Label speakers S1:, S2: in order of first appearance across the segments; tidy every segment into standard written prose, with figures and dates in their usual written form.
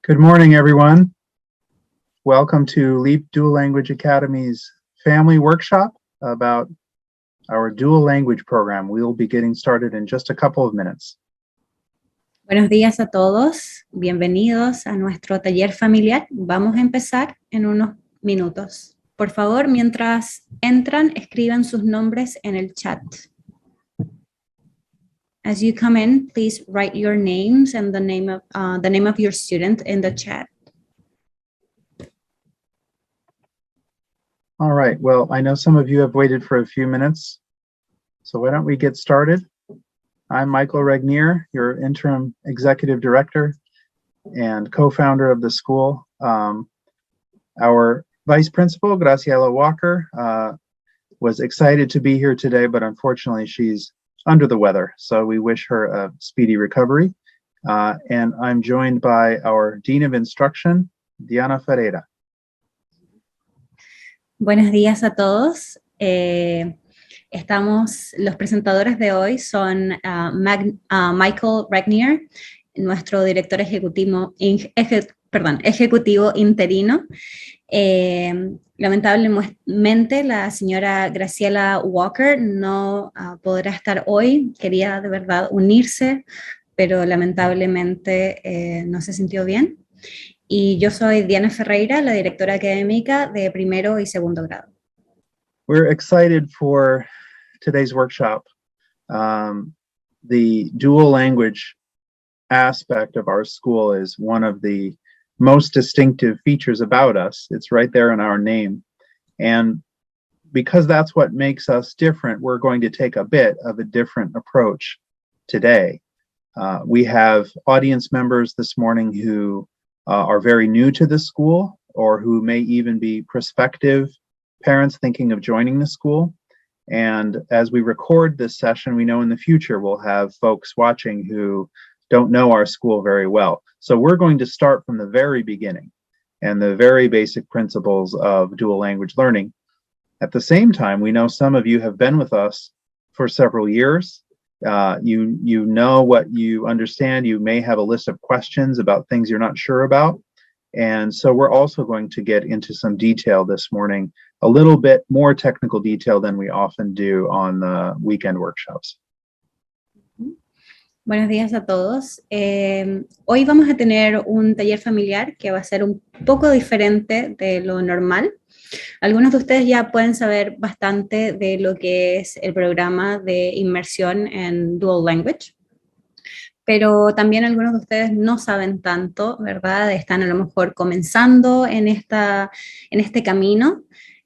S1: Good morning, everyone. Welcome to LEAP Dual Language Academy's Family Workshop about our dual language program. We'll be getting started in just a couple of minutes.
S2: Buenos días a todos, bienvenidos a nuestro taller familiar. Vamos a empezar en unos minutos. Por favor, mientras entran, escriban sus nombres en el chat. As you come in, please write your names and the name of your student in the chat.
S1: All right, well, I know some of you have waited for a few minutes, so why don't we get started? I'm Michael Regnier, your interim executive director and co-founder of the school. Our vice principal, Graciela Walker, was excited to be here today, but unfortunately she's under the weather, so we wish her a speedy recovery. And I'm joined by our Dean of Instruction, Diana Ferreira.
S2: Buenos días a todos. Los presentadores de hoy son Michael Regnier, nuestro director ejecutivo interino. Lamentablemente la señora Graciela Walker no podrá estar hoy, quería de verdad unirse, pero lamentablemente no se sintió bien. Y yo soy Diana Ferreira, la directora académica de primero y segundo grado.
S1: We're excited for today's workshop. The dual language aspect of our school is one of the most distinctive features about us. It's right there in our name. And because that's what makes us different, we're going to take a bit of a different approach today. We have audience members this morning who are very new to the school, or who may even be prospective parents thinking of joining the school. And as we record this session, we know in the future we'll have folks watching who don't know our school very well. So we're going to start from the very beginning and the very basic principles of dual language learning. At the same time, we know some of you have been with us for several years. You know what you understand. You may have a list of questions about things you're not sure about. And so we're also going to get into some detail this morning, a little bit more technical detail than we often do on the weekend workshops.
S2: Buenos días a todos. Hoy vamos a tener un taller familiar que va a ser un poco diferente de lo normal. Algunos de ustedes ya pueden saber bastante de lo que es el programa de inmersión en Dual Language, pero también algunos de ustedes no saben tanto, ¿verdad? Están a lo mejor comenzando en este camino.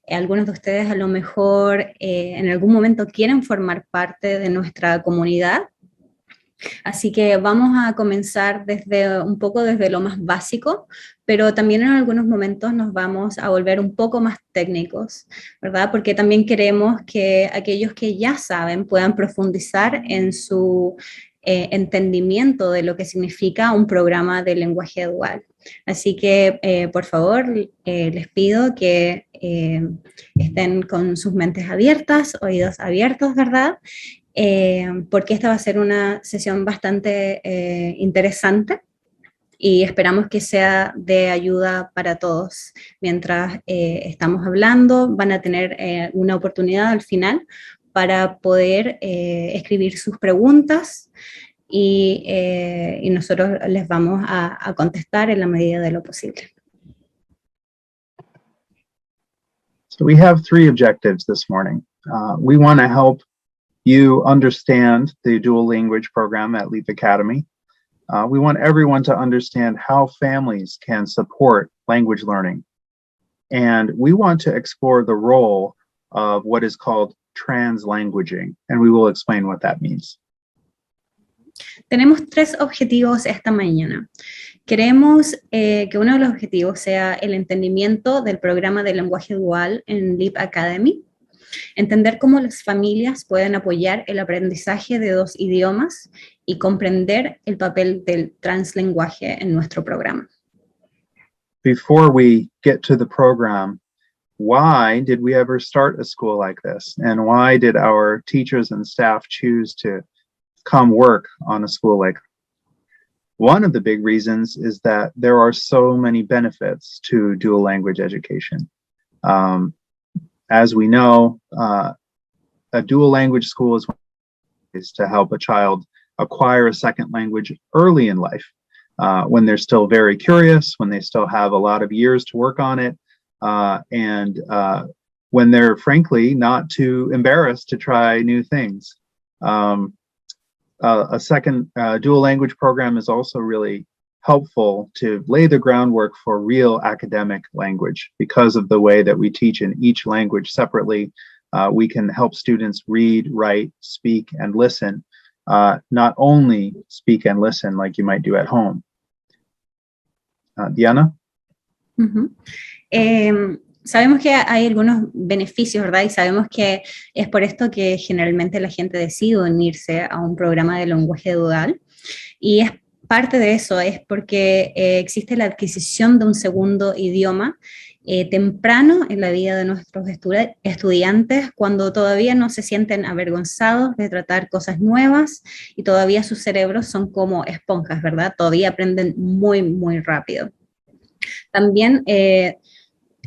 S2: Algunos de ustedes a lo mejor en algún momento quieren formar parte de nuestra comunidad. Así que vamos a comenzar un poco desde lo más básico, pero también en algunos momentos nos vamos a volver un poco más técnicos, ¿verdad? Porque también queremos que aquellos que ya saben puedan profundizar en su entendimiento de lo que significa un programa de lenguaje dual. Así que, por favor, les pido que estén con sus mentes abiertas, oídos abiertos, ¿verdad? Porque esta va a ser una sesión bastante interesante y esperamos que sea de ayuda para todos. Mientras estamos hablando, van a tener una oportunidad al final para poder escribir sus preguntas y nosotros les vamos a contestar en la medida de lo posible.
S1: So we have three objectives this morning. We want to help you understand the dual language program at LEAP Academy. We want everyone to understand how families can support language learning. And we want to explore the role of what is called translanguaging, and we will explain what that means.
S2: Tenemos tres objetivos esta mañana. Queremos que uno de los objetivos sea el entendimiento del programa de lenguaje dual en LEAP Academy. Entender cómo las familias pueden apoyar el aprendizaje de dos idiomas y comprender el papel del translenguaje en nuestro programa.
S1: Before we get to the program, why did we ever start a school like this? And why did our teachers and staff choose to come work on a school like this? one of the big reasons is that there are so many benefits to dual language education. As we know, a dual language school is to help a child acquire a second language early in life, when they're still very curious, when they still have a lot of years to work on it, and when they're frankly not too embarrassed to try new things. A second dual language program is also really helpful to lay the groundwork for real academic language. Because of the way that we teach in each language separately, we can help students read, write, speak, and listen, not only speak and listen like you might do at home. Diana?
S2: Ujú. Sabemos que hay algunos beneficios, ¿verdad? Y sabemos que es por esto que generalmente la gente decide unirse a un programa de lenguaje dual. Y es parte de eso, es porque existe la adquisición de un segundo idioma temprano en la vida de nuestros estudiantes, cuando todavía no se sienten avergonzados de tratar cosas nuevas y todavía sus cerebros son como esponjas, ¿verdad? Todavía aprenden muy, muy rápido. También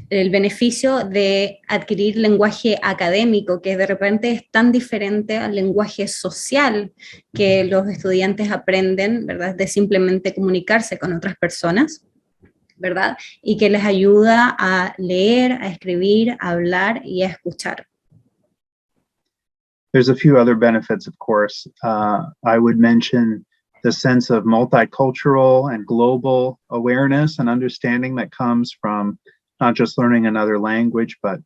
S2: el beneficio de adquirir lenguaje académico, que de repente es tan diferente al lenguaje social que los estudiantes aprenden, ¿verdad? De simplemente comunicarse con otras personas, ¿verdad? Y que les ayuda a leer, a escribir, a hablar y a escuchar.
S1: There's a few other benefits, of course. I would mention the sense of multicultural and global awareness and understanding that comes from not just learning another language, but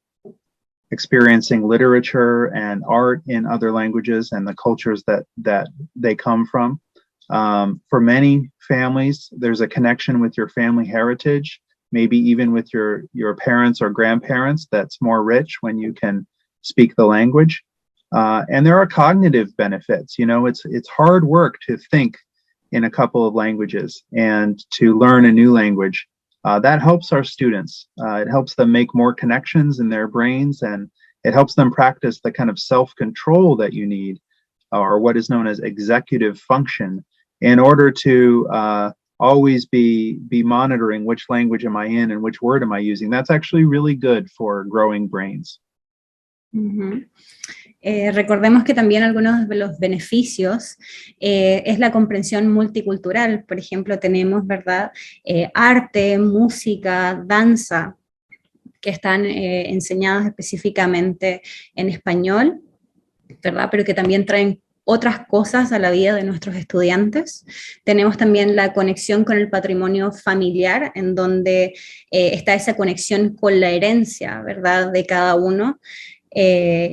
S1: experiencing literature and art in other languages and the cultures that they come from. For many families, there's a connection with your family heritage, maybe even with your parents or grandparents that's more rich when you can speak the language. And there are cognitive benefits. You know, it's hard work to think in a couple of languages and to learn a new language. That helps our students. It helps them make more connections in their brains, and it helps them practice the kind of self-control that you need, or what is known as executive function, in order to always be monitoring which language am I in and which word am I using. That's actually really good for growing brains.
S2: Uh-huh. Recordemos que también algunos de los beneficios es la comprensión multicultural. Por ejemplo, tenemos, ¿verdad? Arte, música, danza, que están enseñados específicamente en español, ¿verdad? Pero que también traen otras cosas a la vida de nuestros estudiantes. Tenemos también la conexión con el patrimonio familiar, en donde está esa conexión con la herencia, ¿verdad? De cada uno.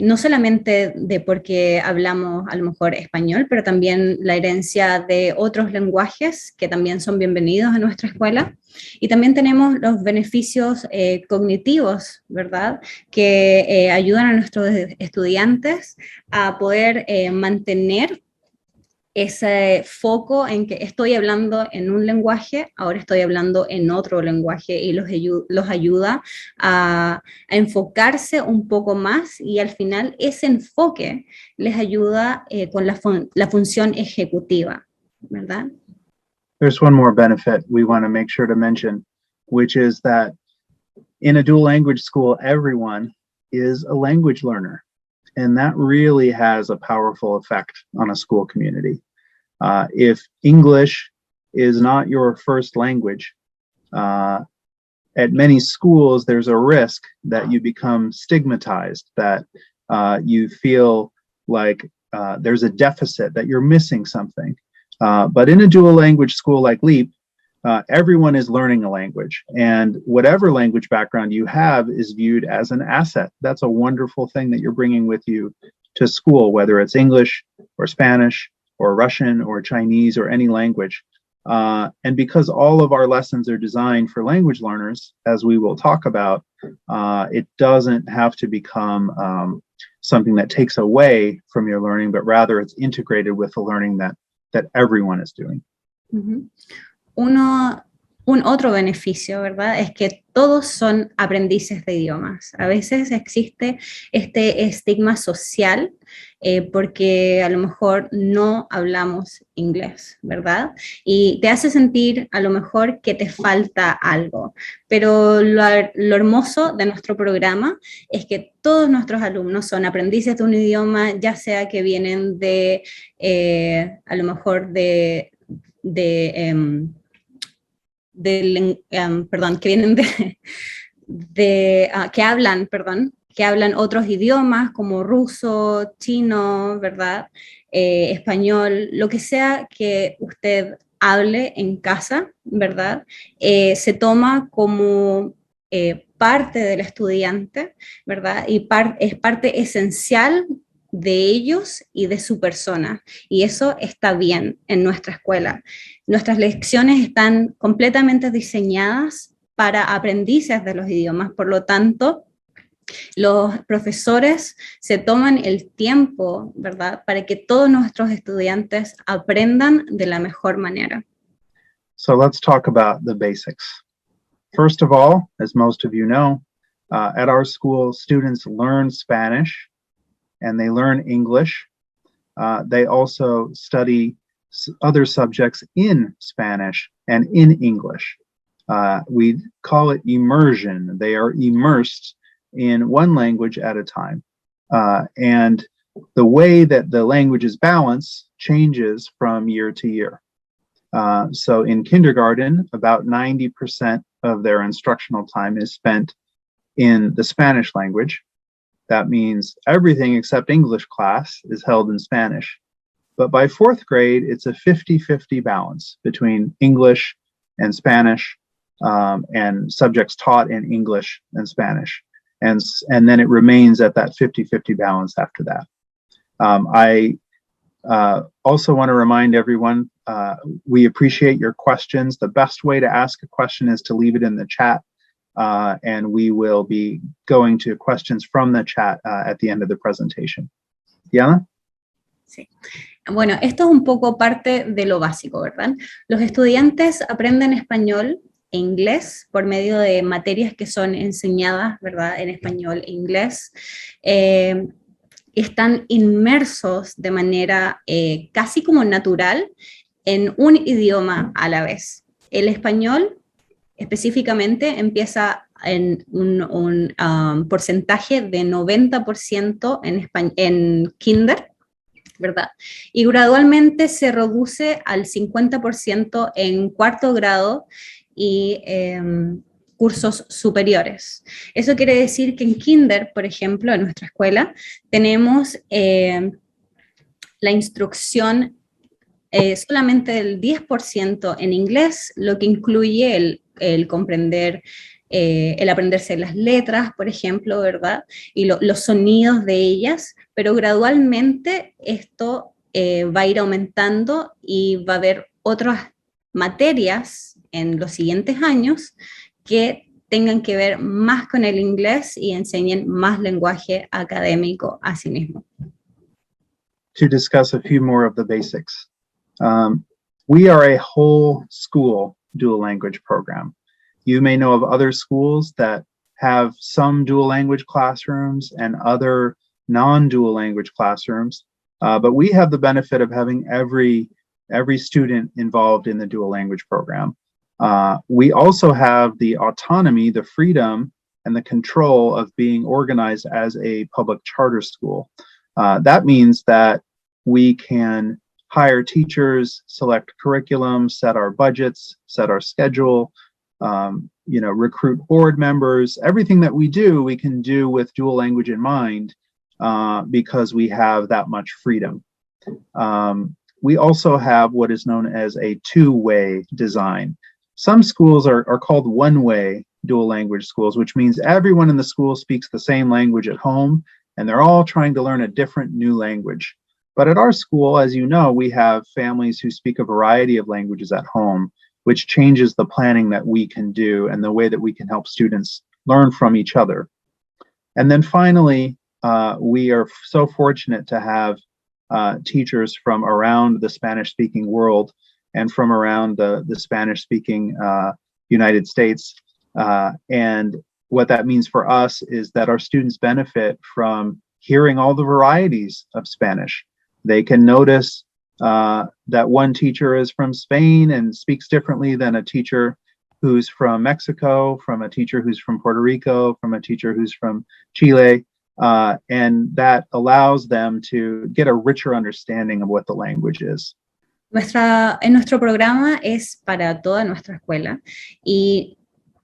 S2: No solamente de porque hablamos a lo mejor español, pero también la herencia de otros lenguajes que también son bienvenidos a nuestra escuela. Y también tenemos los beneficios cognitivos, ¿verdad? Que ayudan a nuestros estudiantes a poder mantener ese foco en que estoy hablando en un lenguaje, ahora estoy hablando en otro lenguaje, y los ayuda a enfocarse un poco más, y al final ese enfoque les ayuda con la función ejecutiva, ¿verdad?
S1: There's one more benefit we want to make sure to mention, which is that in a dual language school, everyone is a language learner. And that really has a powerful effect on a school community. If English is not your first language, at many schools, there's a risk that you become stigmatized, that you feel like there's a deficit, that you're missing something. But in a dual language school like LEAP, everyone is learning a language, and whatever language background you have is viewed as an asset. That's a wonderful thing that you're bringing with you to school, whether it's English or Spanish or Russian or Chinese or any language. And because all of our lessons are designed for language learners, as we will talk about, it doesn't have to become something that takes away from your learning, but rather it's integrated with the learning that everyone is doing.
S2: Uh-huh. Un otro beneficio, ¿verdad? Es que todos son aprendices de idiomas. A veces existe este estigma social porque a lo mejor no hablamos inglés, ¿verdad? Y te hace sentir a lo mejor que te falta algo. Pero lo hermoso de nuestro programa es que todos nuestros alumnos son aprendices de un idioma, ya sea que vienen de, a lo mejor perdón, que vienen que hablan otros idiomas como ruso, chino, ¿verdad? Español, lo que sea que usted hable en casa, ¿verdad? Se toma como parte del estudiante, ¿verdad? Y es parte esencial de ellos y de su persona. Y eso está bien en nuestra escuela. Nuestras lecciones están completamente diseñadas para aprendices de los idiomas, por lo tanto, los profesores se toman el tiempo, ¿verdad?, para que todos nuestros estudiantes aprendan de la mejor manera.
S1: So let's talk about the basics. First of all, as most of you know, at our school, students learn Spanish and they learn English. They also study other subjects in Spanish and in English. We call it immersion. They are immersed in one language at a time. And the way that the languages balance changes from year to year. So in kindergarten, about 90% of their instructional time is spent in the Spanish language. That means everything except English class is held in Spanish. But by fourth grade, it's a 50-50 balance between English and Spanish, and subjects taught in English and Spanish. And then it remains at that 50-50 balance after that. I also want to remind everyone, we appreciate your questions. The best way to ask a question is to leave it in the chat, and we will be going to questions from the chat at the end of the presentation. Diana?
S2: Sí. Bueno, esto es un poco parte de lo básico, ¿verdad? Los estudiantes aprenden español e inglés por medio de materias que son enseñadas, ¿verdad?, en español e inglés. Están inmersos de manera casi como natural en un idioma a la vez. El español específicamente empieza en un porcentaje de 90% en kinder, ¿verdad? Y gradualmente se reduce al 50% en cuarto grado y cursos superiores. Eso quiere decir que en kinder, por ejemplo, en nuestra escuela, tenemos la instrucción solamente del 10% en inglés, lo que incluye el comprender, el aprenderse las letras, por ejemplo, ¿verdad? Y los sonidos de ellas, pero gradualmente esto va a ir aumentando y va a haber otras materias en los siguientes años que tengan que ver más con el inglés y enseñen más lenguaje académico a sí mismo.
S1: To discuss a few more of the basics. We are a whole school dual language program. You may know of other schools that have some dual language classrooms and other non-dual language classrooms, but we have the benefit of having every student involved in the dual language program. We also have the autonomy, the freedom, and the control of being organized as a public charter school. That means that we can hire teachers, select curriculum, set our budgets, set our schedule, recruit board members. Everything that we do, we can do with dual language in mind, because we have that much freedom. We also have what is known as a two-way design. Some schools are called one-way dual language schools, which means everyone in the school speaks the same language at home, and they're all trying to learn a different new language. But at our school, as you know, we have families who speak a variety of languages at home, which changes the planning that we can do and the way that we can help students learn from each other. And then finally, we are so fortunate to have teachers from around the Spanish-speaking world and from around the Spanish-speaking United States. And what that means for us is that our students benefit from hearing all the varieties of Spanish. They can notice that one teacher is from Spain and speaks differently than a teacher who's from Mexico, from a teacher who's from Puerto Rico, from a teacher who's from Chile, and that allows them to get a richer understanding of what the language is.
S2: Nuestro programa es para toda nuestra escuela y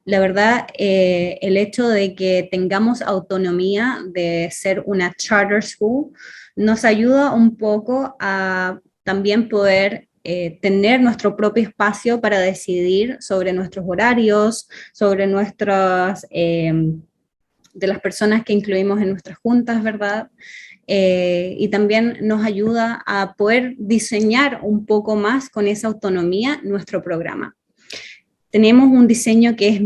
S2: la verdad, el hecho de que tengamos autonomía de ser una charter school nos ayuda un poco a también poder tener nuestro propio espacio para decidir sobre nuestros horarios, sobre nuestras, de las personas que incluimos en nuestras juntas, ¿verdad? Y también nos ayuda a poder diseñar un poco más con esa autonomía nuestro programa. Tenemos un diseño que es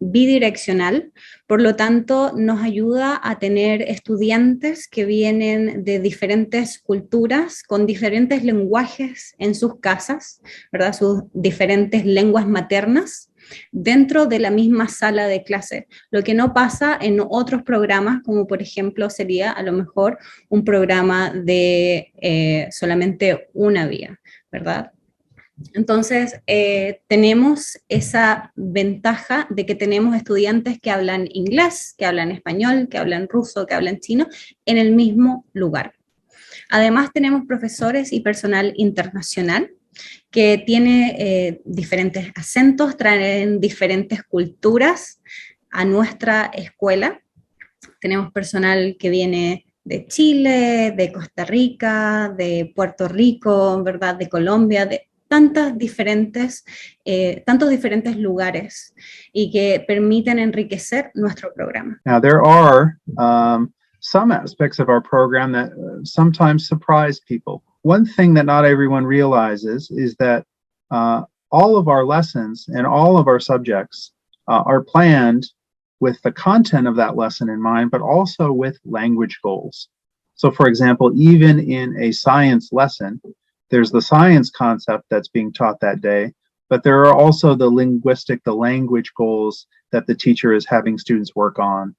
S2: bidireccional, por lo tanto nos ayuda a tener estudiantes que vienen de diferentes culturas, con diferentes lenguajes en sus casas, ¿verdad? Sus diferentes lenguas maternas, dentro de la misma sala de clase, lo que no pasa en otros programas, como por ejemplo sería a lo mejor un programa de solamente una vía, ¿verdad? Entonces, tenemos esa ventaja de que tenemos estudiantes que hablan inglés, que hablan español, que hablan ruso, que hablan chino, en el mismo lugar. Además, tenemos profesores y personal internacional que tiene diferentes acentos, traen diferentes culturas a nuestra escuela. Tenemos personal que viene de Chile, de Costa Rica, de Puerto Rico, ¿verdad? De Colombia, de tantos diferentes lugares y que permiten enriquecer nuestro programa.
S1: Now, there are some aspects of our program that sometimes surprise people. One thing that not everyone realizes is that all of our lessons and all of our subjects are planned with the content of that lesson in mind, but also with language goals. So, for example, even in a science lesson, there's the science concept that's being taught that day, but there are also the language goals that the teacher is having students work on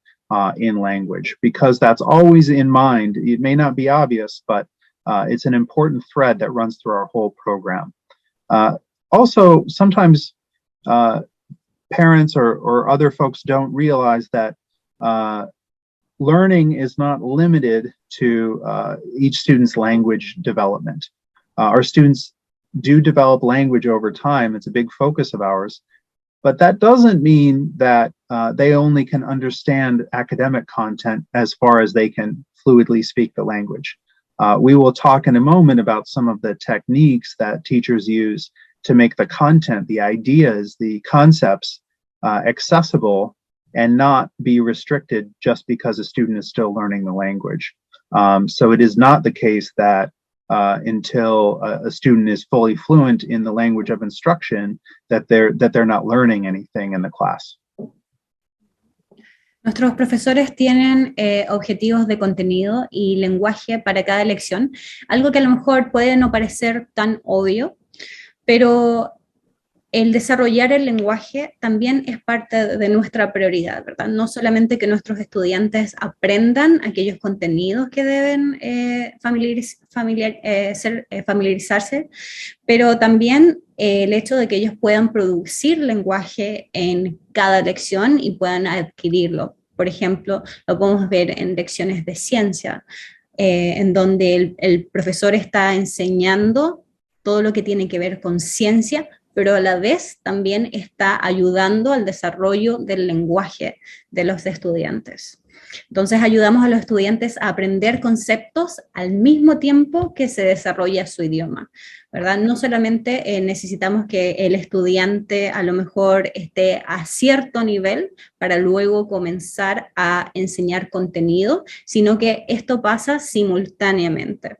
S1: in language, because that's always in mind. It may not be obvious, but it's an important thread that runs through our whole program. Also, sometimes parents or other folks don't realize that learning is not limited to each student's language development. Our students do develop language over time. It's a big focus of ours, but that doesn't mean that they only can understand academic content as far as they can fluidly speak the language. We will talk in a moment about some of the techniques that teachers use to make the content, the ideas, the concepts accessible and not be restricted just because a student is still learning the language. So it is not the case that until a student is fully fluent in the language of instruction, that they're not learning anything in the class.
S2: Nuestros profesores tienen objetivos de contenido y lenguaje para cada lección, algo que a lo mejor puede no parecer tan obvio, pero el desarrollar el lenguaje también es parte de nuestra prioridad, ¿verdad? No solamente que nuestros estudiantes aprendan aquellos contenidos que deben familiarizarse, pero también el hecho de que ellos puedan producir lenguaje en cada lección y puedan adquirirlo. Por ejemplo, lo podemos ver en lecciones de ciencia, en donde el profesor está enseñando todo lo que tiene que ver con ciencia, pero a la vez también está ayudando al desarrollo del lenguaje de los estudiantes. Entonces ayudamos a los estudiantes a aprender conceptos al mismo tiempo que se desarrolla su idioma, ¿verdad? No solamente necesitamos que el estudiante a lo mejor esté a cierto nivel para luego comenzar a enseñar contenido, sino que esto pasa simultáneamente.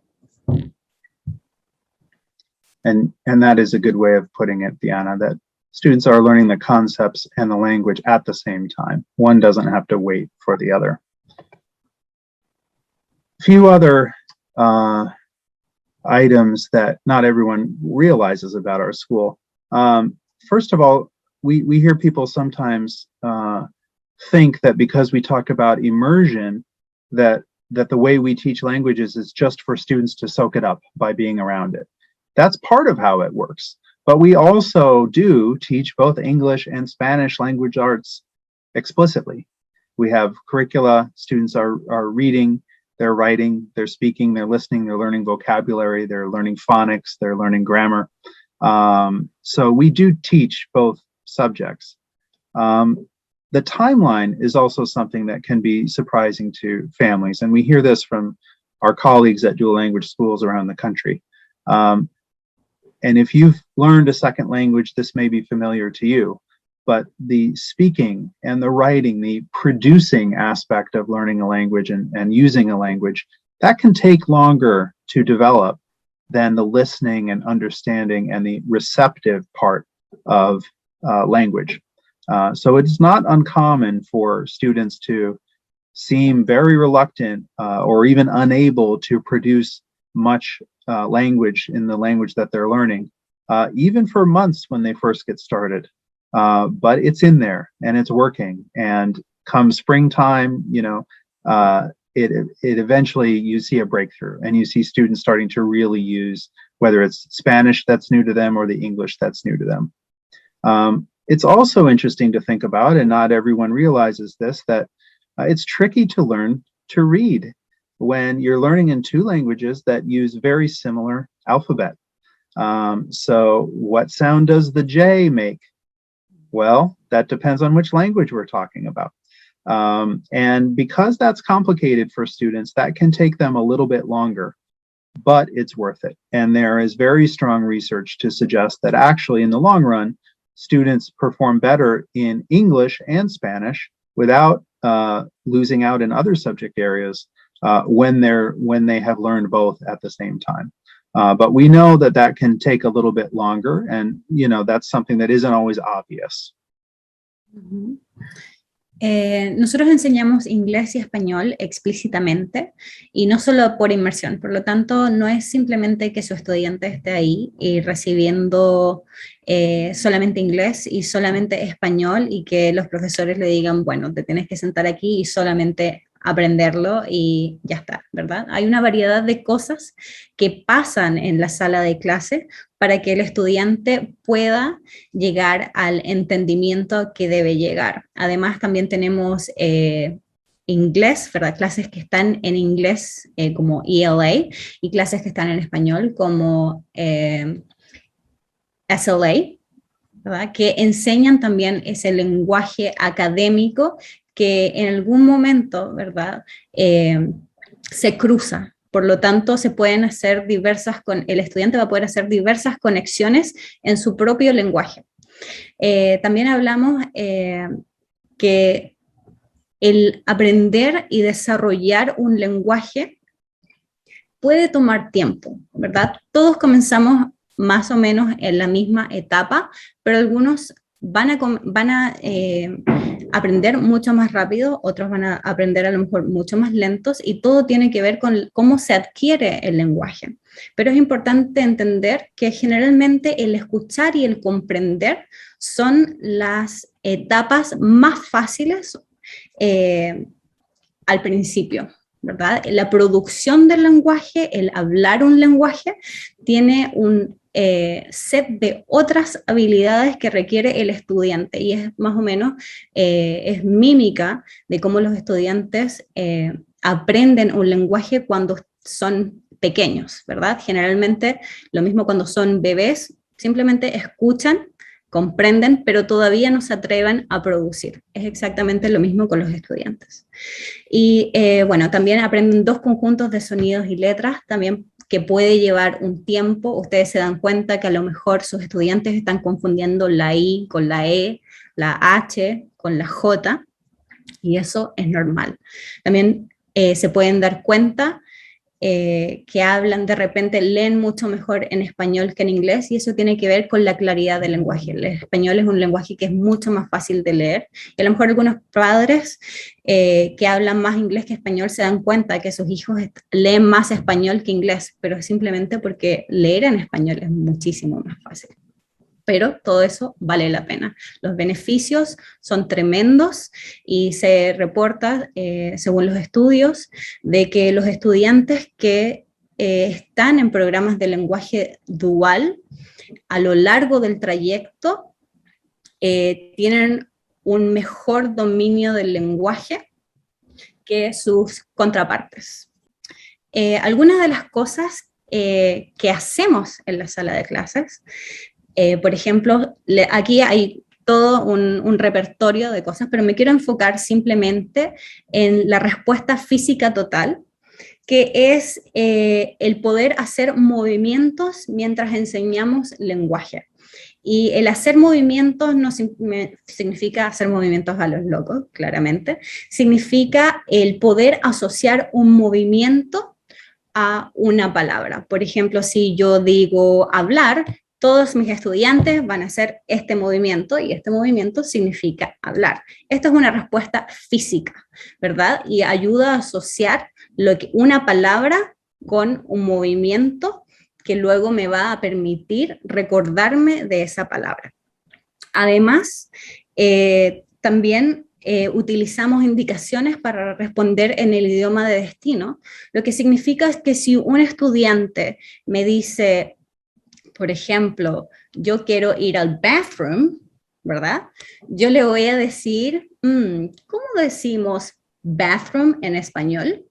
S1: And that is a good way of putting it, Diana, that students are learning the concepts and the language at the same time. One doesn't have to wait for the other. A few other items that not everyone realizes about our school. First of all, we hear people sometimes think that because we talk about immersion, that that the way we teach languages is just for students to soak it up by being around it. That's part of how it works. But we also do teach both English and Spanish language arts explicitly. We have curricula, students are reading, they're writing, they're speaking, they're listening, they're learning vocabulary, they're learning phonics, they're learning grammar. So we do teach both subjects. The timeline is also something that can be surprising to families, and we hear this from our colleagues at dual language schools around the country. And if you've learned a second language, this may be familiar to you, but the speaking and the writing, the producing aspect of learning a language and using a language, that can take longer to develop than the listening and understanding and the receptive part of language. So it's not uncommon for students to seem very reluctant or even unable to produce much language in the language that they're learning, even for months when they first get started. But it's in there and it's working. And come springtime, it eventually you see a breakthrough and you see students starting to really use, whether it's Spanish that's new to them or the English that's new to them. It's also interesting to think about, and not everyone realizes this, that it's tricky to learn to read when you're learning in two languages that use very similar alphabet. So what sound does the J make? Well, that depends on which language we're talking about. And because that's complicated for students, that can take them a little bit longer, but it's worth it. And there is very strong research to suggest that actually in the long run, students perform better in English and Spanish without losing out in other subject areas when they have learned both at the same time. But we know that can take a little bit longer, and that's something that isn't always obvious.
S2: Uh-huh. Nosotros enseñamos inglés y español explícitamente y no solo por inmersión, por lo tanto no es simplemente que su estudiante esté ahí y recibiendo solamente inglés y solamente español y que los profesores le digan, bueno, te tienes que sentar aquí y solamente aprenderlo y ya está, ¿verdad? Hay una variedad de cosas que pasan en la sala de clase para que el estudiante pueda llegar al entendimiento que debe llegar. Además, también tenemos inglés, ¿verdad? Clases que están en inglés como ELA y clases que están en español como SLA, ¿verdad? Que enseñan también ese lenguaje académico que en algún momento, ¿verdad? Se cruza. Por lo tanto, se pueden hacer el estudiante va a poder hacer diversas conexiones en su propio lenguaje. También hablamos que el aprender y desarrollar un lenguaje puede tomar tiempo, ¿verdad? Todos comenzamos más o menos en la misma etapa, pero algunos van a aprender mucho más rápido, otros van a aprender a lo mejor mucho más lentos, y todo tiene que ver con cómo se adquiere el lenguaje. Pero es importante entender que generalmente el escuchar y el comprender son las etapas más fáciles al principio, ¿verdad? La producción del lenguaje, el hablar un lenguaje, tiene un set de otras habilidades que requiere el estudiante, y es más o menos es mímica de cómo los estudiantes aprenden un lenguaje cuando son pequeños, ¿verdad? Generalmente lo mismo cuando son bebés, simplemente escuchan, comprenden, pero todavía no se atreven a producir. Es exactamente lo mismo con los estudiantes. Y bueno, también aprenden dos conjuntos de sonidos y letras, también que puede llevar un tiempo. Ustedes se dan cuenta que a lo mejor sus estudiantes están confundiendo la I con la E, la H con la J, y eso es normal. También se pueden dar cuenta que hablan de repente, leen mucho mejor en español que en inglés, y eso tiene que ver con la claridad del lenguaje. El español es un lenguaje que es mucho más fácil de leer, y a lo mejor algunos padres que hablan más inglés que español se dan cuenta que sus hijos leen más español que inglés, pero es simplemente porque leer en español es muchísimo más fácil. pero todo eso vale la pena. Los beneficios son tremendos y se reporta, según los estudios, de que los estudiantes que están en programas de lenguaje dual a lo largo del trayecto tienen un mejor dominio del lenguaje que sus contrapartes. Algunas de las cosas que hacemos en la sala de clases, por ejemplo, aquí hay todo un repertorio de cosas, pero me quiero enfocar simplemente en la respuesta física total, que es el poder hacer movimientos mientras enseñamos lenguaje. Y el hacer movimientos no significa hacer movimientos a los locos, claramente. Significa el poder asociar un movimiento a una palabra. Por ejemplo, si yo digo hablar, todos mis estudiantes van a hacer este movimiento y este movimiento significa hablar. Esto es una respuesta física, ¿verdad? Y ayuda a asociar una palabra con un movimiento que luego me va a permitir recordarme de esa palabra. Además, también utilizamos indicaciones para responder en el idioma de destino, lo que significa es que si un estudiante me dice, por ejemplo, yo quiero ir al bathroom, ¿verdad? Yo le voy a decir, ¿cómo decimos bathroom en español?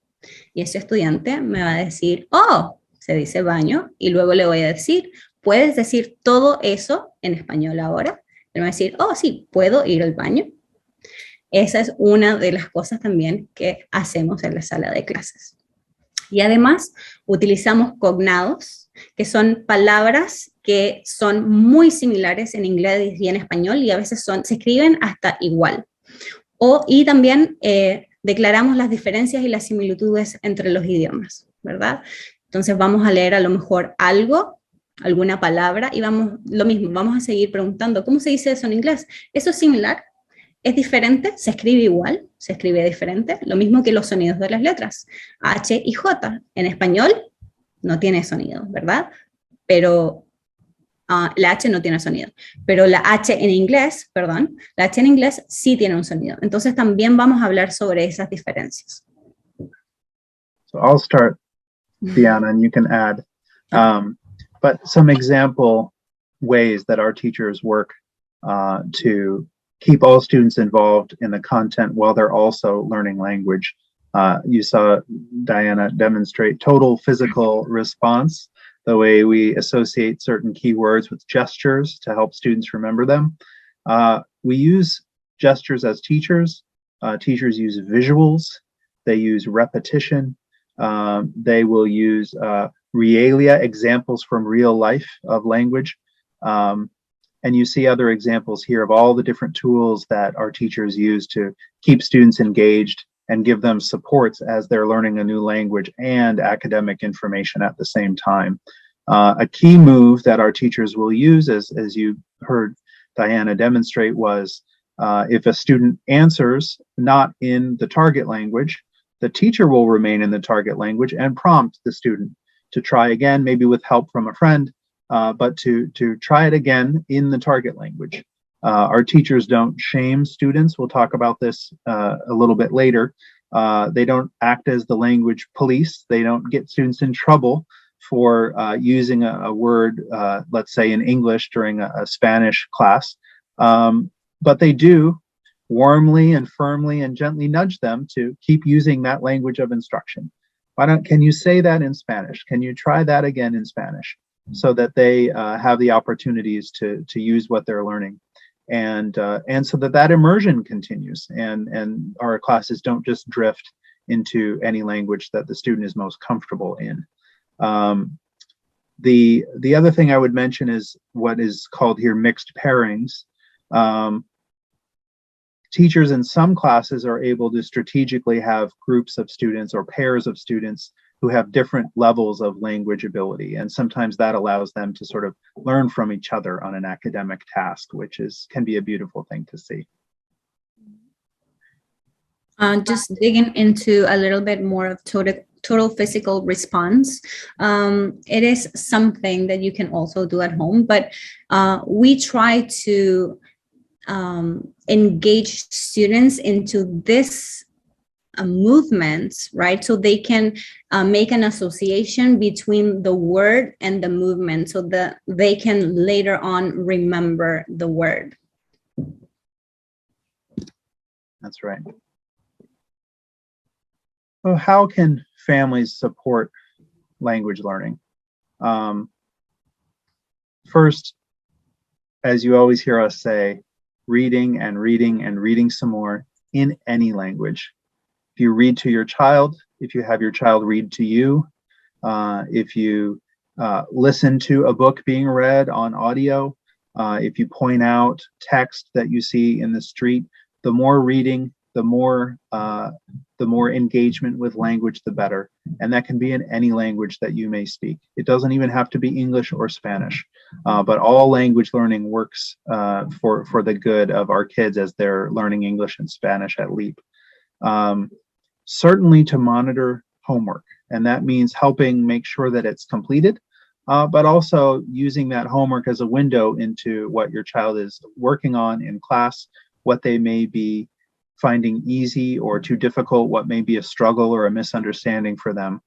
S2: Y ese estudiante me va a decir, oh, se dice baño, y luego le voy a decir, ¿puedes decir todo eso en español ahora? Él me va a decir, oh, sí, ¿puedo ir al baño? Esa es una de las cosas también que hacemos en la sala de clases. Y además utilizamos cognados, que son palabras que son muy similares en inglés y en español, y a veces se escriben hasta igual. Y también declaramos las diferencias y las similitudes entre los idiomas, ¿verdad? Entonces vamos a leer a lo mejor algo, alguna palabra, y lo mismo, vamos a seguir preguntando, ¿cómo se dice eso en inglés? ¿Eso es similar? ¿Es diferente? ¿Se escribe igual? ¿Se escribe diferente? Lo mismo que los sonidos de las letras, H y J. En español no tiene sonido, ¿verdad? Pero la H no tiene sonido, pero la H en inglés, perdón, la H en inglés sí tiene un sonido. Entonces también vamos a hablar sobre esas diferencias.
S1: So I'll start, Diana, and you can add. But some example ways that our teachers work to keep all students involved in the content while they're also learning language. You saw Diana demonstrate total physical response, the way we associate certain keywords with gestures to help students remember them. We use gestures as teachers. Teachers use visuals. They use repetition. They will use realia, examples from real life of language. And you see other examples here of all the different tools that our teachers use to keep students engaged and give them supports as they're learning a new language and academic information at the same time. A key move that our teachers will use, as you heard Diana demonstrate, was if a student answers not in the target language, the teacher will remain in the target language and prompt the student to try again, maybe with help from a friend, but to try it again in the target language. Our teachers don't shame students. We'll talk about this a little bit later. They don't act as the language police. They don't get students in trouble for using a word, let's say in English during a Spanish class. But they do warmly and firmly and gently nudge them to keep using that language of instruction. Can you say that in Spanish? Can you try that again in Spanish? So that they have the opportunities to use what they're learning, and so that immersion continues, and our classes don't just drift into any language that the student is most comfortable in. The other thing I would mention is what is called here mixed pairings. Teachers in some classes are able to strategically have groups of students or pairs of students who have different levels of language ability. And sometimes that allows them to sort of learn from each other on an academic task, which can be a beautiful thing to see.
S2: Just digging into a little bit more of total physical response. It is something that you can also do at home, but we try to engage students into this movements, right? So they can make an association between the word and the movement so that they can later on remember the word.
S1: That's right. So how can families support language learning? First, as you always hear us say, reading and reading and reading some more in any language. If you read to your child, if you have your child read to you, if you listen to a book being read on audio, if you point out text that you see in the street, the more reading, the more engagement with language, the better. And that can be in any language that you may speak. It doesn't even have to be English or Spanish, but all language learning works for the good of our kids as they're learning English and Spanish at LEAP. Certainly to monitor homework, and that means helping make sure that it's completed, but also using that homework as a window into what your child is working on in class, what they may be finding easy or too difficult, what may be a struggle or a misunderstanding for them.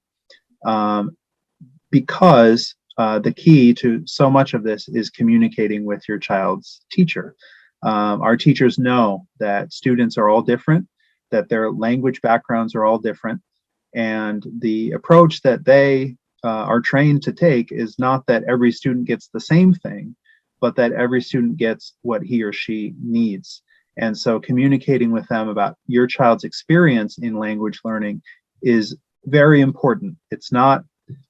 S1: Because the key to so much of this is communicating with your child's teacher. Our teachers know that students are all different, that their language backgrounds are all different, and the approach that they are trained to take is not that every student gets the same thing, but that every student gets what he or she needs. And so communicating with them about your child's experience in language learning is very important. It's not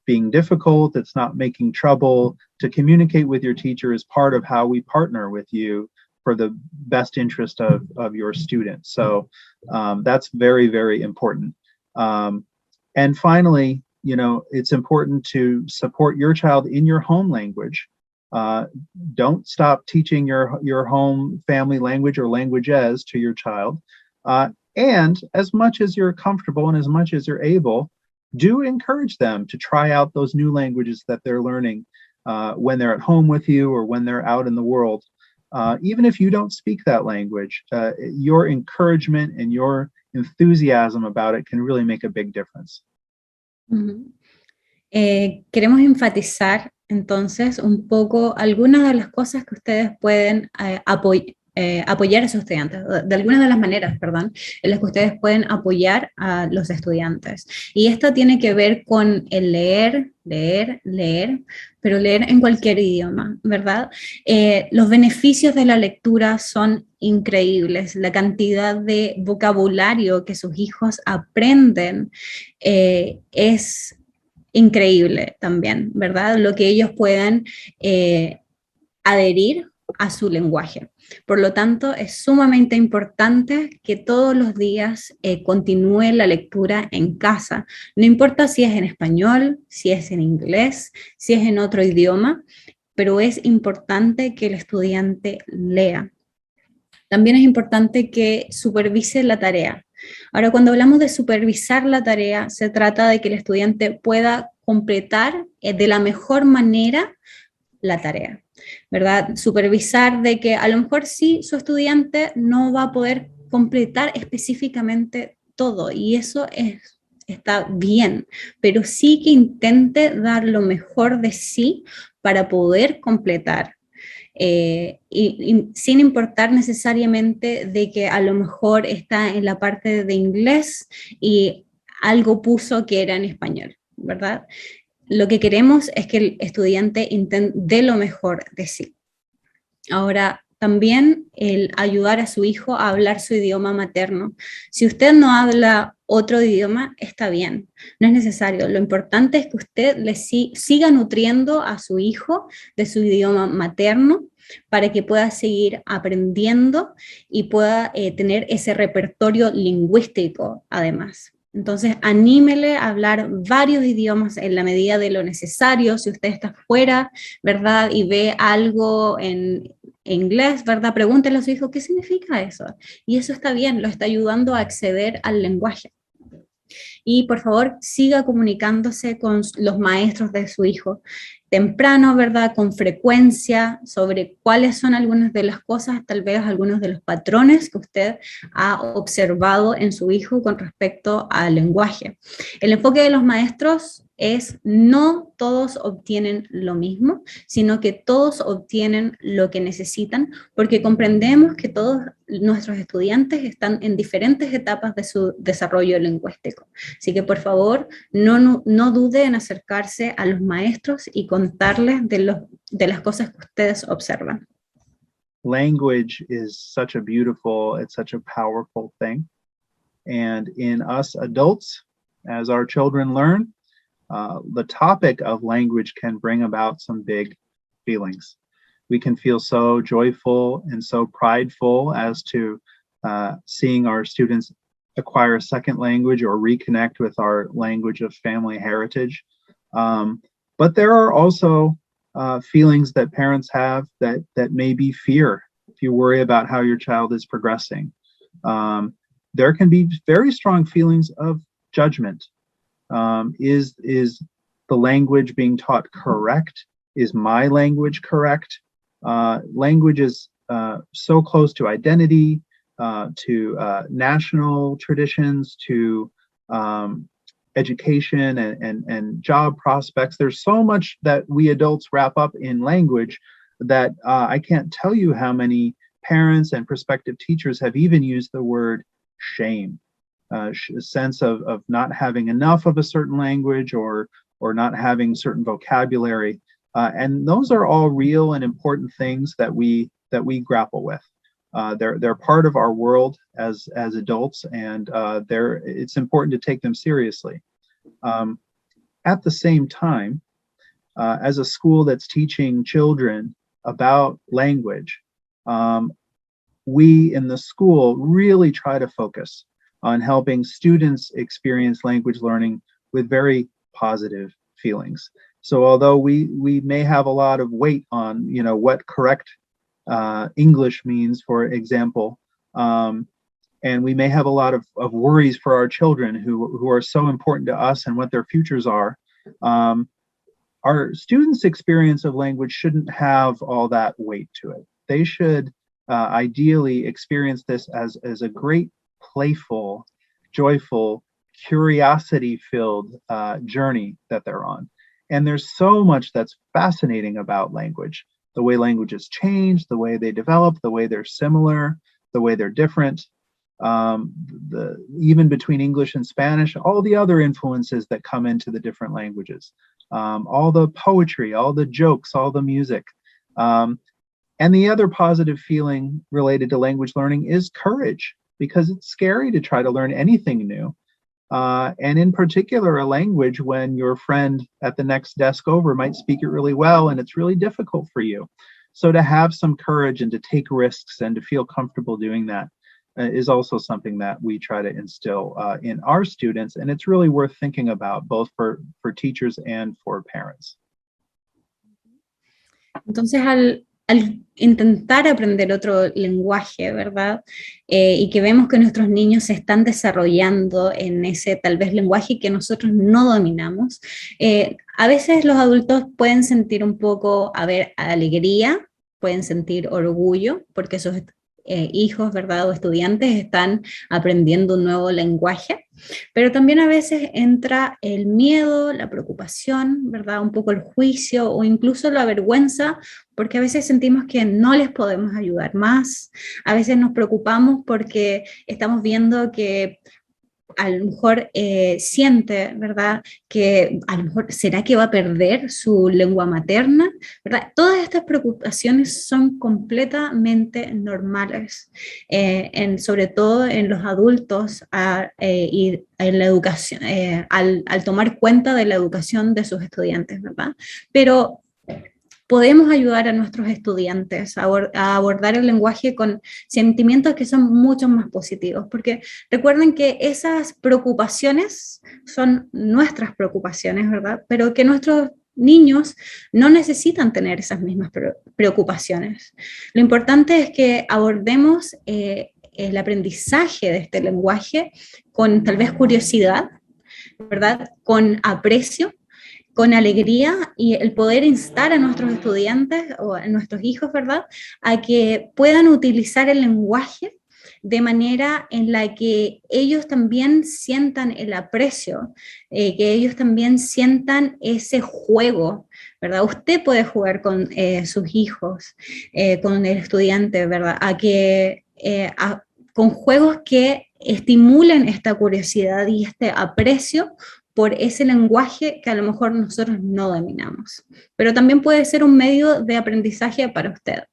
S1: being difficult, it's not making trouble. To communicate with your teacher is part of how we partner with you for the best interest of your student. So that's very, very important. And finally, you know, it's important to support your child in your home language. Don't stop teaching your home family language or languages to your child. And as much as you're comfortable and as much as you're able, do encourage them to try out those new languages that they're learning when they're at home with you or when they're out in the world. Even if you don't speak that language, your encouragement and your enthusiasm about it can really make a big difference.
S2: Queremos enfatizar entonces un poco algunas de las cosas que ustedes pueden apoyar a sus estudiantes, de algunas de las maneras, perdón, en las que ustedes pueden apoyar a los estudiantes. Y esto tiene que ver con el leer, pero leer en cualquier idioma, ¿verdad? Los beneficios de la lectura son increíbles. La cantidad de vocabulario que sus hijos aprenden es increíble también, ¿verdad? Lo que ellos puedan adherir a su lenguaje. Por lo tanto, es sumamente importante que todos los días continúe la lectura en casa. No importa si es en español, si es en inglés, si es en otro idioma, pero es importante que el estudiante lea. También es importante que supervise la tarea. Ahora, cuando hablamos de supervisar la tarea, se trata de que el estudiante pueda completar de la mejor manera la tarea, ¿verdad? Supervisar de que a lo mejor sí su estudiante no va a poder completar específicamente todo, y eso está bien, pero sí que intente dar lo mejor de sí para poder completar. Y sin importar necesariamente de que a lo mejor está en la parte de inglés y algo puso que era en español, ¿verdad? Lo que queremos es que el estudiante dé lo mejor de sí. Ahora, también el ayudar a su hijo a hablar su idioma materno. Si usted no habla otro idioma, está bien, no es necesario. Lo importante es que usted le siga nutriendo a su hijo de su idioma materno para que pueda seguir aprendiendo y pueda tener ese repertorio lingüístico además. Entonces, anímele a hablar varios idiomas en la medida de lo necesario. Si usted está fuera, ¿verdad? Y ve algo en inglés, ¿verdad? Pregúntele a su hijo, ¿qué significa eso? Y eso está bien, lo está ayudando a acceder al lenguaje. Y por favor, siga comunicándose con los maestros de su hijo temprano, ¿verdad? Con frecuencia, sobre cuáles son algunas de las cosas, tal vez algunos de los patrones que usted ha observado en su hijo con respecto al lenguaje. El enfoque de los maestros es no todos obtienen lo mismo, sino que todos obtienen lo que necesitan, porque comprendemos que todos nuestros estudiantes están en diferentes etapas de su desarrollo lingüístico. Así que por favor, no dude en acercarse a los maestros y contarles de las cosas que ustedes observan.
S1: Language is such a beautiful, it's such a powerful thing. And in us adults, as our children learn, the topic of language can bring about some big feelings. We can feel so joyful and so prideful as to seeing our students acquire a second language or reconnect with our language of family heritage. But there are also feelings that parents have that may be fear. If you worry about how your child is progressing, there can be very strong feelings of judgment. Is the language being taught correct? Is my language correct? Language is so close to identity, to national traditions, to education and job prospects. There's so much that we adults wrap up in language that I can't tell you how many parents and prospective teachers have even used the word shame. A sense of not having enough of a certain language or not having certain vocabulary, and those are all real and important things that we grapple with. They're part of our world as adults, and it's important to take them seriously. At the same time, as a school that's teaching children about language, we in the school really try to focus on helping students experience language learning with very positive feelings. So although we may have a lot of weight on, what correct English means, for example, and we may have a lot of worries for our children who are so important to us and what their futures are, our students' experience of language shouldn't have all that weight to it. They should ideally experience this as a great, playful, joyful, curiosity-filled journey that they're on. And there's so much that's fascinating about language. The way languages change, the way they develop, the way they're similar, the way they're different, even between English and Spanish, all the other influences that come into the different languages, all the poetry, all the jokes, all the music. And the other positive feeling related to language learning is courage, because it's scary to try to learn anything new. And in particular, a language when your friend at the next desk over might speak it really well and it's really difficult for you. So to have some courage and to take risks and to feel comfortable doing that is also something that we try to instill in our students. And it's really worth thinking about both for teachers and for parents.
S2: Entonces, al intentar aprender otro lenguaje, ¿verdad? Y que vemos que nuestros niños se están desarrollando en ese tal vez lenguaje que nosotros no dominamos, a veces los adultos pueden sentir un poco, alegría, pueden sentir orgullo, porque sus hijos, ¿verdad? O estudiantes están aprendiendo un nuevo lenguaje, pero también a veces entra el miedo, la preocupación, ¿verdad? Un poco el juicio o incluso la vergüenza, porque a veces sentimos que no les podemos ayudar más, a veces nos preocupamos porque estamos viendo que a lo mejor siente, ¿verdad? Que a lo mejor, ¿será que va a perder su lengua materna? ¿Verdad? Todas estas preocupaciones son completamente normales, sobre todo en los adultos y en la educación, al tomar cuenta de la educación de sus estudiantes, ¿verdad? Pero podemos ayudar a nuestros estudiantes a abordar el lenguaje con sentimientos que son mucho más positivos, porque recuerden que esas preocupaciones son nuestras preocupaciones, ¿verdad? Pero que nuestros niños no necesitan tener esas mismas preocupaciones. Lo importante es que abordemos el aprendizaje de este lenguaje con tal vez curiosidad, ¿verdad? Con aprecio, con alegría y el poder instar a nuestros estudiantes o a nuestros hijos, ¿verdad?, a que puedan utilizar el lenguaje de manera en la que ellos también sientan el aprecio, que ellos también sientan ese juego, ¿verdad? Usted puede jugar con sus hijos, con el estudiante, ¿verdad? Con juegos que estimulen esta curiosidad y este aprecio por ese lenguaje que a lo mejor nosotros no dominamos. Pero también puede ser un medio de aprendizaje para usted.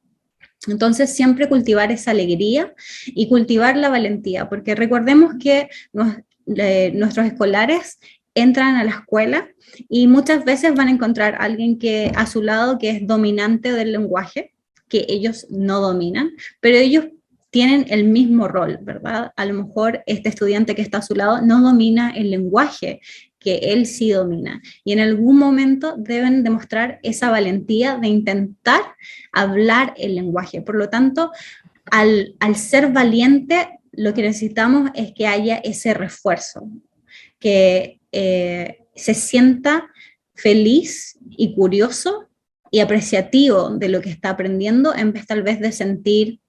S2: Entonces, siempre cultivar esa alegría y cultivar la valentía, porque recordemos que nuestros escolares entran a la escuela y muchas veces van a encontrar a alguien que a su lado que es dominante del lenguaje, que ellos no dominan, pero ellos tienen el mismo rol, ¿verdad? A lo mejor este estudiante que está a su lado no domina el lenguaje que él sí domina. Y en algún momento deben demostrar esa valentía de intentar hablar el lenguaje. Por lo tanto, al ser valiente, lo que necesitamos es que haya ese refuerzo, que se sienta feliz y curioso y apreciativo de lo que está aprendiendo, en vez tal vez de sentir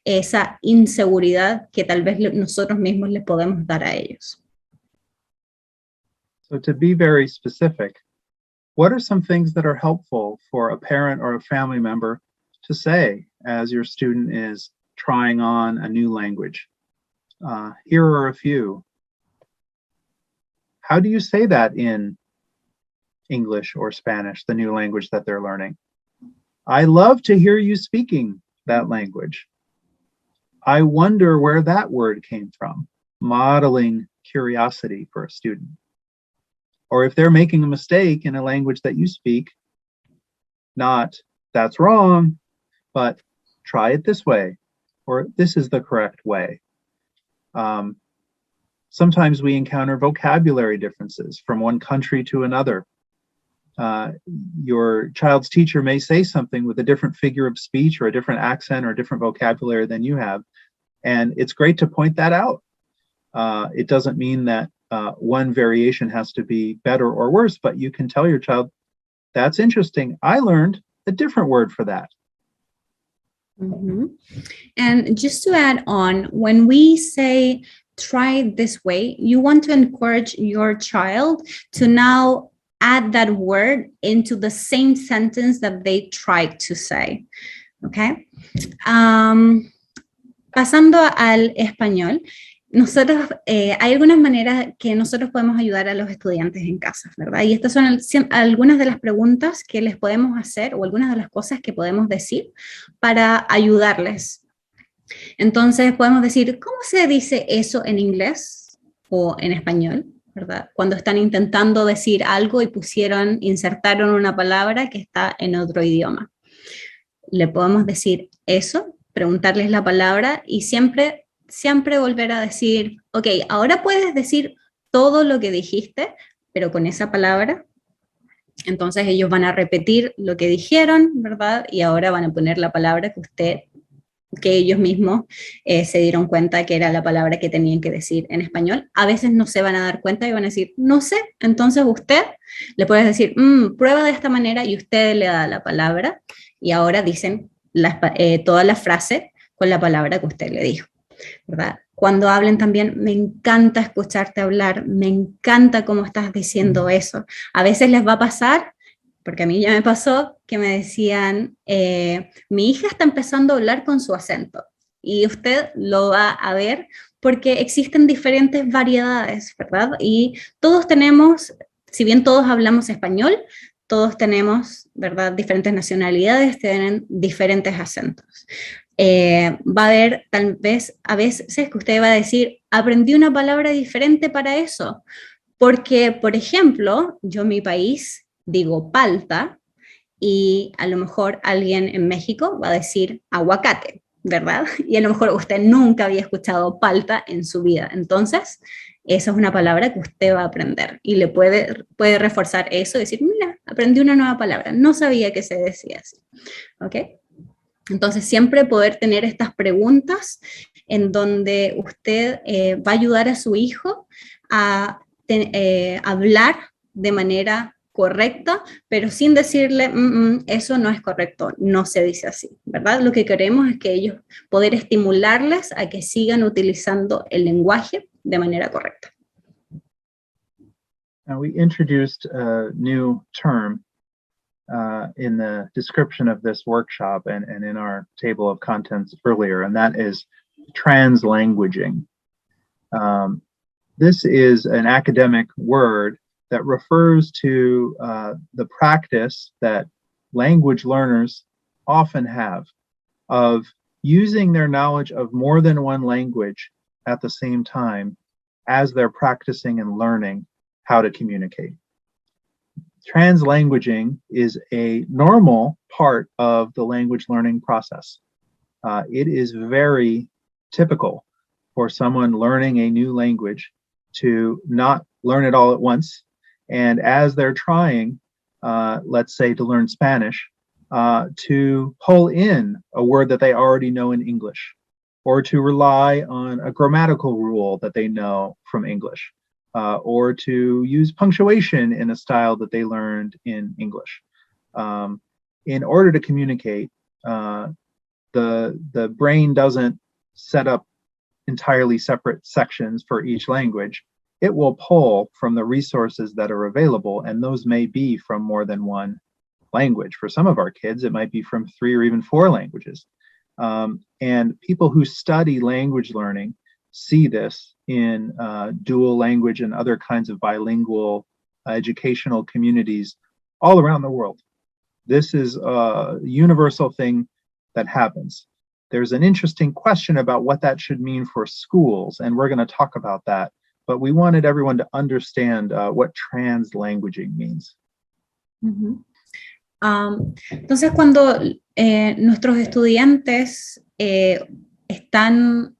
S2: esa inseguridad que tal vez nosotros mismos les podemos dar a ellos.
S1: So to be very specific, what are some things that are helpful for a parent or a family member to say as your student is trying on a new language? Here are a few. How do you say that in English or Spanish, the new language that they're learning? I love to hear you speaking that language. I wonder where that word came from, modeling curiosity for a student. Or if they're making a mistake in a language that you speak, not that's wrong, but try it this way, or this is the correct way. Sometimes we encounter vocabulary differences from one country to another. Your child's teacher may say something with a different figure of speech or a different accent or a different vocabulary than you have. And it's great to point that out. It doesn't mean that one variation has to be better or worse, but you can tell your child, that's interesting. I learned a different word for that.
S2: Mm-hmm. And just to add on, when we say try it this way, you want to encourage your child to now add that word into the same sentence that they tried to say. Okay? Pasando al español, nosotros, hay algunas maneras que nosotros podemos ayudar a los estudiantes en casa, ¿verdad? Y estas son algunas de las preguntas que les podemos hacer o algunas de las cosas que podemos decir para ayudarles. Entonces podemos decir, ¿cómo se dice eso en inglés o en español? ¿Verdad? Cuando están intentando decir algo y insertaron una palabra que está en otro idioma. Le podemos decir eso, preguntarles la palabra y siempre volver a decir, ok, ahora puedes decir todo lo que dijiste, pero con esa palabra. Entonces ellos van a repetir lo que dijeron, ¿verdad? Y ahora van a poner la palabra que ellos mismos se dieron cuenta que era la palabra que tenían que decir en español. A veces no se van a dar cuenta y van a decir, no sé. Entonces usted le puede decir, prueba de esta manera, y usted le da la palabra y ahora dicen toda la frase con la palabra que usted le dijo, ¿verdad? Cuando hablen también, me encanta escucharte hablar, me encanta cómo estás diciendo eso. A veces les va a pasar, porque a mí ya me pasó, que me decían, mi hija está empezando a hablar con su acento, y usted lo va a ver porque existen diferentes variedades, ¿verdad? Y todos tenemos, si bien todos hablamos español, todos tenemos, ¿verdad?, diferentes nacionalidades, tienen diferentes acentos. Va a haber tal vez a veces que usted va a decir, aprendí una palabra diferente para eso, porque, por ejemplo, yo en mi país digo palta y a lo mejor alguien en México va a decir aguacate, ¿verdad? Y a lo mejor usted nunca había escuchado palta en su vida. Entonces, esa es una palabra que usted va a aprender y le puede reforzar eso y decir, mira, aprendí una nueva palabra, no sabía que se decía así. ¿Ok? Entonces, siempre poder tener estas preguntas en donde usted va a ayudar a su hijo a hablar de manera correcta, pero sin decirle, eso no es correcto, no se dice así, ¿verdad? Lo que queremos es que ellos, poder estimularles a que sigan utilizando el lenguaje de manera correcta.
S1: Now, we introduced a new term in the description of this workshop and in our table of contents earlier, and that is translanguaging. This is an academic word that refers to the practice that language learners often have of using their knowledge of more than one language at the same time as they're practicing and learning how to communicate. Translanguaging is a normal part of the language learning process. It is very typical for someone learning a new language to not learn it all at once. And as they're trying, let's say to learn Spanish, to pull in a word that they already know in English, or to rely on a grammatical rule that they know from English, or to use punctuation in a style that they learned in English. In order to communicate, the brain doesn't set up entirely separate sections for each language. It will pull from the resources that are available, and those may be from more than one language. For some of our kids, it might be from 3 or even 4 languages. And people who study language learning see this in dual language and other kinds of bilingual educational communities all around the world. This is a universal thing that happens. There's an interesting question about what that should mean for schools, and we're going to talk about that. But we wanted everyone to understand what translanguaging means.
S2: Uh-huh. Entonces, cuando nuestros estudiantes están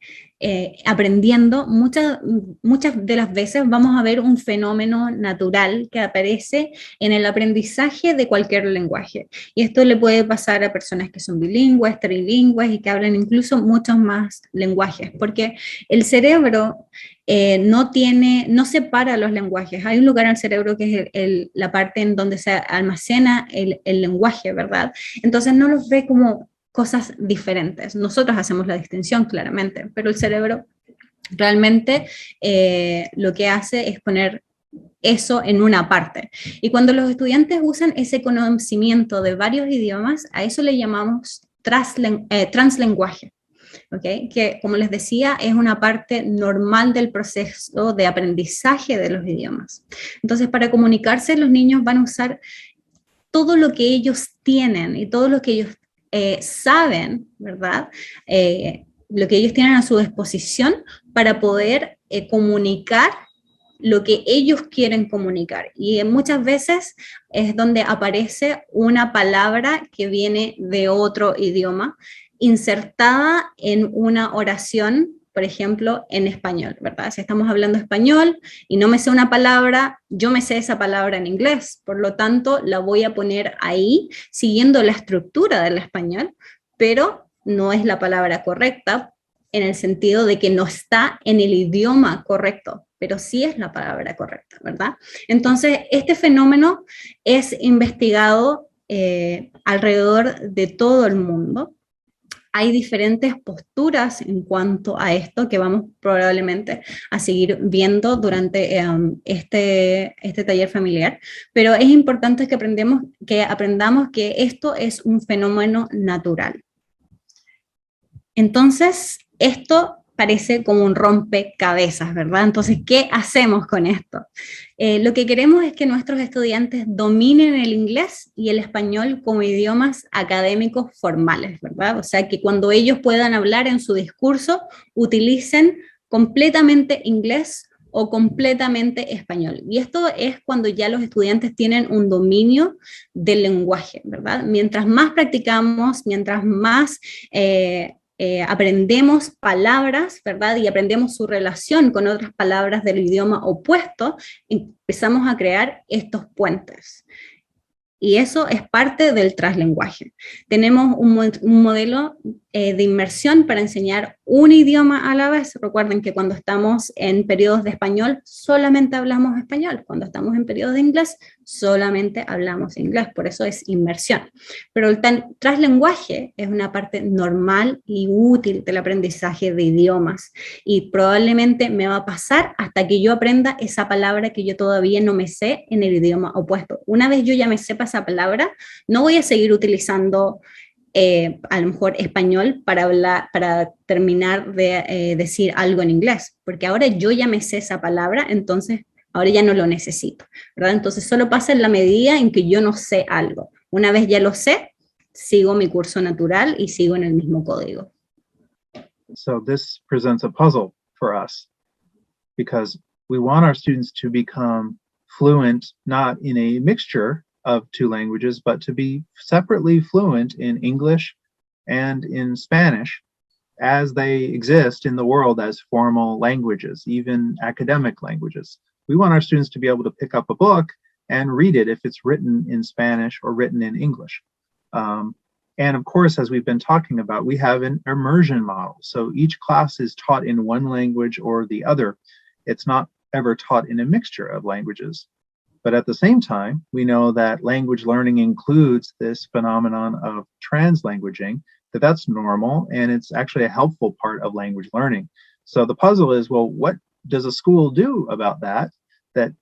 S2: aprendiendo, muchas de las veces vamos a ver un fenómeno natural que aparece en el aprendizaje de cualquier lenguaje. Y esto le puede pasar a personas que son bilingües, trilingües y que hablan incluso muchos más lenguajes, porque el cerebro no separa los lenguajes. Hay un lugar en el cerebro que es la parte en donde se almacena el lenguaje, ¿verdad? Entonces no los ve como cosas diferentes. Nosotros hacemos la distinción claramente, pero el cerebro realmente lo que hace es poner eso en una parte. Y cuando los estudiantes usan ese conocimiento de varios idiomas, a eso le llamamos translenguaje. ¿Okay? Que, como les decía, es una parte normal del proceso de aprendizaje de los idiomas. Entonces, para comunicarse, los niños van a usar todo lo que ellos tienen y todo lo que ellos saben, ¿verdad? Lo que ellos tienen a su disposición para poder comunicar lo que ellos quieren comunicar. Y muchas veces es donde aparece una palabra que viene de otro idioma, insertada en una oración, por ejemplo, en español, ¿verdad? Si estamos hablando español y no me sé una palabra, yo me sé esa palabra en inglés, por lo tanto, la voy a poner ahí, siguiendo la estructura del español, pero no es la palabra correcta, en el sentido de que no está en el idioma correcto, pero sí es la palabra correcta, ¿verdad? Entonces, este fenómeno es investigado alrededor de todo el mundo. Hay diferentes posturas en cuanto a esto que vamos probablemente a seguir viendo durante este taller familiar, pero es importante que aprendamos que esto es un fenómeno natural. Entonces, esto parece como un rompecabezas, ¿verdad? Entonces, ¿qué hacemos con esto? Lo que queremos es que nuestros estudiantes dominen el inglés y el español como idiomas académicos formales, ¿verdad? O sea, que cuando ellos puedan hablar en su discurso, utilicen completamente inglés o completamente español. Y esto es cuando ya los estudiantes tienen un dominio del lenguaje, ¿verdad? Mientras más practicamos, mientras más aprendemos palabras, ¿verdad? Y aprendemos su relación con otras palabras del idioma opuesto, empezamos a crear estos puentes. Y eso es parte del translenguaje. Tenemos un modelo de inmersión para enseñar un idioma a la vez. Recuerden que cuando estamos en periodos de español, solamente hablamos español. Cuando estamos en periodos de inglés, solamente hablamos inglés. Por eso es inmersión. Pero el translenguaje es una parte normal y útil del aprendizaje de idiomas. Y probablemente me va a pasar hasta que yo aprenda esa palabra que yo todavía no me sé en el idioma opuesto. Una vez yo ya me sepa esa palabra, no voy a seguir utilizando a lo mejor español para hablar, para terminar de decir algo en inglés, porque ahora yo ya me sé esa palabra, entonces ahora ya no lo necesito, ¿verdad? Entonces solo pasa en la medida en que yo no sé algo. Una vez ya lo sé, sigo mi curso natural y sigo en el mismo código.
S1: So this presents a puzzle for us because we want our students to become fluent, not in a mixture of two languages, but to be separately fluent in English and in Spanish as they exist in the world as formal languages, even academic languages. We want our students to be able to pick up a book and read it if it's written in Spanish or written in English. And of course, as we've been talking about, we have an immersion model. So each class is taught in one language or the other. It's not ever taught in a mixture of languages. But at the same time, we know that language learning includes this phenomenon of translanguaging, that's normal, and it's actually a helpful part of language learning. So the puzzle is, well, what does a school do about that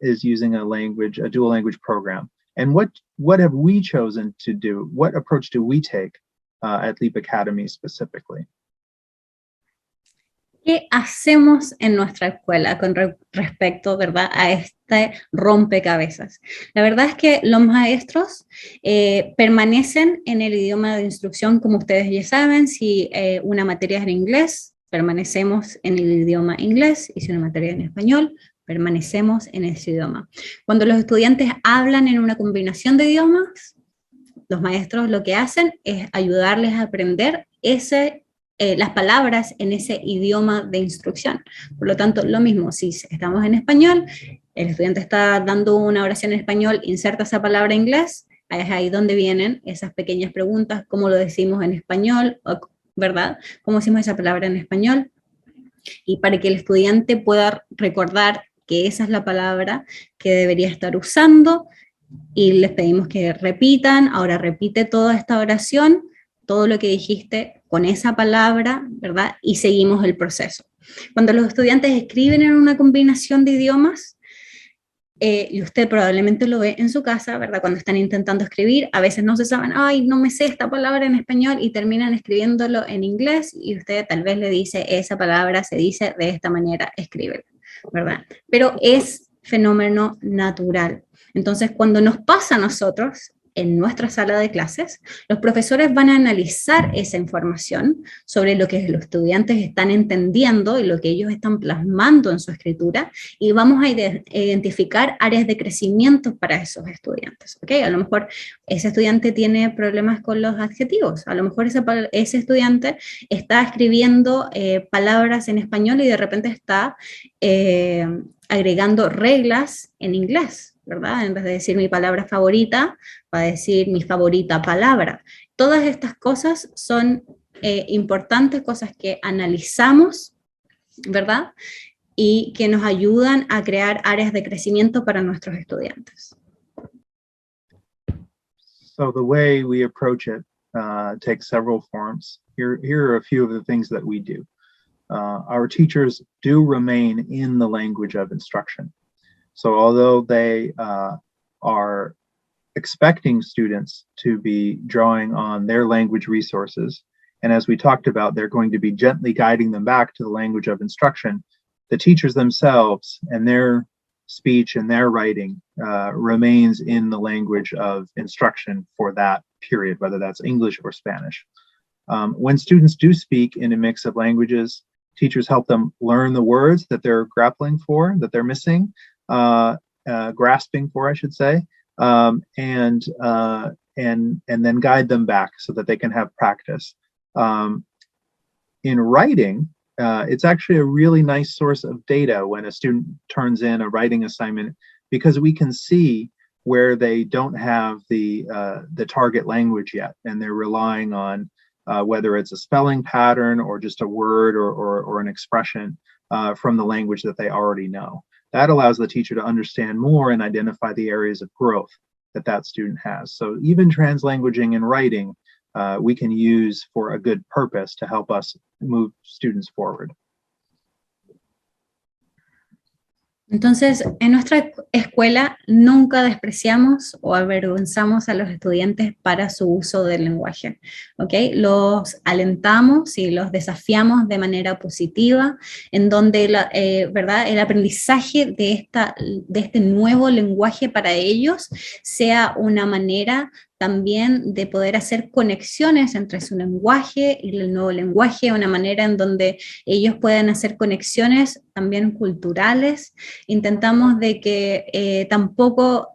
S1: is using a dual language program? And what have we chosen to do? What approach do we take at Leap Academy specifically?
S2: ¿Qué hacemos en nuestra escuela con respecto, ¿verdad?, a este rompecabezas? La verdad es que los maestros permanecen en el idioma de instrucción, como ustedes ya saben. Si una materia es en inglés, permanecemos en el idioma inglés, y si una materia es en español, permanecemos en ese idioma. Cuando los estudiantes hablan en una combinación de idiomas, los maestros lo que hacen es ayudarles a aprender las palabras en ese idioma de instrucción. Por lo tanto, lo mismo, si estamos en español, el estudiante está dando una oración en español, inserta esa palabra en inglés, es ahí donde vienen esas pequeñas preguntas, cómo lo decimos en español, ¿verdad? ¿Cómo decimos esa palabra en español? Y para que el estudiante pueda recordar que esa es la palabra que debería estar usando, y les pedimos que repitan. Ahora repite toda esta oración, todo lo que dijiste con esa palabra, ¿verdad? Y seguimos el proceso. Cuando los estudiantes escriben en una combinación de idiomas, y usted probablemente lo ve en su casa, ¿verdad? Cuando están intentando escribir, a veces no se saben, ay, no me sé esta palabra en español, y terminan escribiéndolo en inglés, y usted tal vez le dice, esa palabra se dice de esta manera, escríbela, ¿verdad? Pero es fenómeno natural. Entonces, cuando nos pasa a nosotros, en nuestra sala de clases, los profesores van a analizar esa información sobre lo que los estudiantes están entendiendo y lo que ellos están plasmando en su escritura, y vamos a identificar áreas de crecimiento para esos estudiantes, ¿ok? A lo mejor ese estudiante tiene problemas con los adjetivos, a lo mejor ese estudiante está escribiendo palabras en español y de repente está agregando reglas en inglés, ¿verdad? En vez de decir mi palabra favorita, va a decir mi favorita palabra. Todas estas cosas son importantes, cosas que analizamos, ¿verdad? Y que nos ayudan a crear áreas de crecimiento para nuestros estudiantes.
S1: So the way we approach it takes several forms. Here are a few of the things that we do. Our teachers do remain in the language of instruction. So although they are expecting students to be drawing on their language resources, and as we talked about, they're going to be gently guiding them back to the language of instruction, the teachers themselves and their speech and their writing remains in the language of instruction for that period, whether that's English or Spanish. When students do speak in a mix of languages, teachers help them learn the words that they're grappling for, that they're missing, grasping for, I should say, and then guide them back so that they can have practice. In writing, it's actually a really nice source of data when a student turns in a writing assignment, because we can see where they don't have the target language yet, and they're relying on whether it's a spelling pattern or just a word or an expression from the language that they already know. That allows the teacher to understand more and identify the areas of growth that student has. So even translanguaging and writing, we can use for a good purpose to help us move students forward.
S2: Entonces, en nuestra escuela nunca despreciamos o avergonzamos a los estudiantes para su uso del lenguaje, ¿ok? Los alentamos y los desafiamos de manera positiva, en donde ¿verdad? El aprendizaje de este nuevo lenguaje para ellos sea una manera también de poder hacer conexiones entre su lenguaje y el nuevo lenguaje, una manera en donde ellos puedan hacer conexiones también culturales. Intentamos de que tampoco,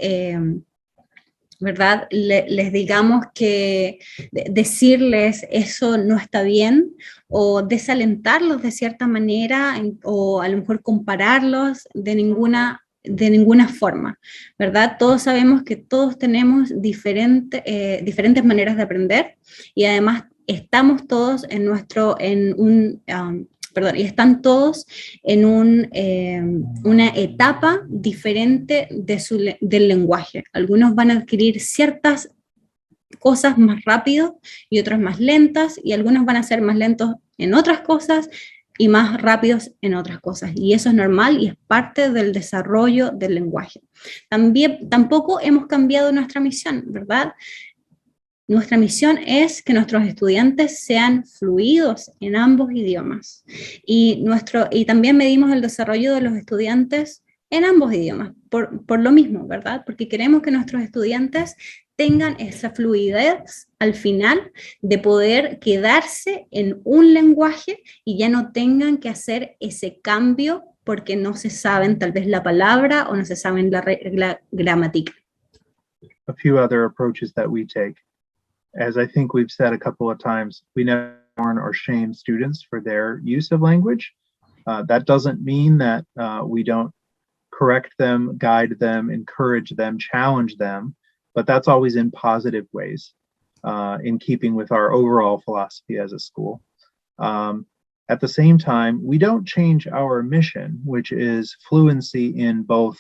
S2: ¿verdad? Les digamos que decirles eso no está bien, o desalentarlos de cierta manera, o a lo mejor compararlos de ninguna forma, ¿verdad? Todos sabemos que todos tenemos diferentes maneras de aprender, y además estamos todos y están todos en una etapa diferente del lenguaje. Algunos van a adquirir ciertas cosas más rápido y otros más lentas, y algunos van a ser más lentos en otras cosas y más rápidos en otras cosas, y eso es normal y es parte del desarrollo del lenguaje. Tampoco hemos cambiado nuestra misión, ¿verdad? Nuestra misión es que nuestros estudiantes sean fluidos en ambos idiomas, y también medimos el desarrollo de los estudiantes en ambos idiomas, por lo mismo, ¿verdad? Porque queremos que nuestros estudiantes tengan esa fluidez al final de poder quedarse en un lenguaje y ya no tengan que hacer ese cambio porque no se saben tal vez la palabra o no se saben la gramática.
S1: A few other approaches that we take. As I think we've said a couple of times, we never warn or shame students for their use of language. That doesn't mean that we don't correct them, guide them, encourage them, challenge them, but that's always in positive ways, in keeping with our overall philosophy as a school. At the same time, we don't change our mission, which is fluency in both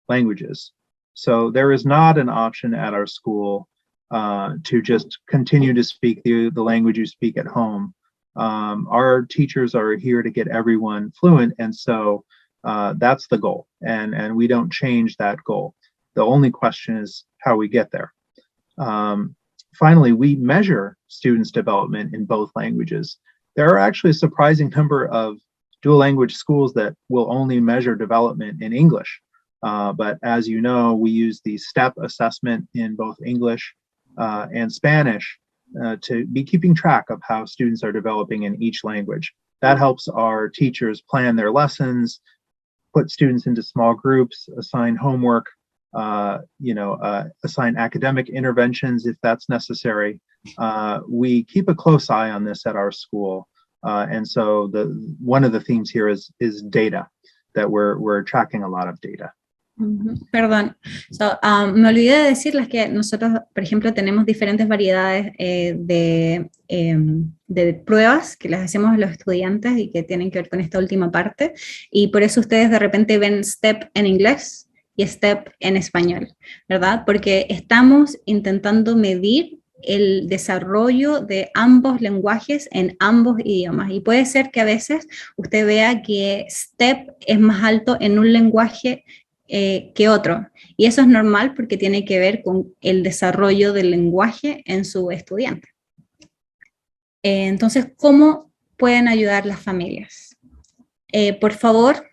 S1: languages. So there is not an option at our school to just continue to speak the language you speak at home. Our teachers are here to get everyone fluent, and so that's the goal, and we don't change that goal. The only question is how we get there. Finally, we measure students' development in both languages. There are actually a surprising number of dual language schools that will only measure development in English. But as you know, we use the STEP assessment in both English and Spanish to be keeping track of how students are developing in each language. That helps our teachers plan their lessons, put students into small groups, assign homework, assign academic interventions if that's necessary. We keep a close eye on this at our school. And so one of the themes here is data, that we're tracking a lot of data.
S2: Perdón, me olvidé de decirles que nosotros, por ejemplo, tenemos diferentes variedades de pruebas que les hacemos a los estudiantes y que tienen que ver con esta última parte, y por eso ustedes de repente ven STEP en inglés y STEP en español, ¿verdad? Porque estamos intentando medir el desarrollo de ambos lenguajes en ambos idiomas, y puede ser que a veces usted vea que STEP es más alto en un lenguaje que otro, y eso es normal porque tiene que ver con el desarrollo del lenguaje en su estudiante. Entonces, ¿cómo pueden ayudar las familias? Por favor,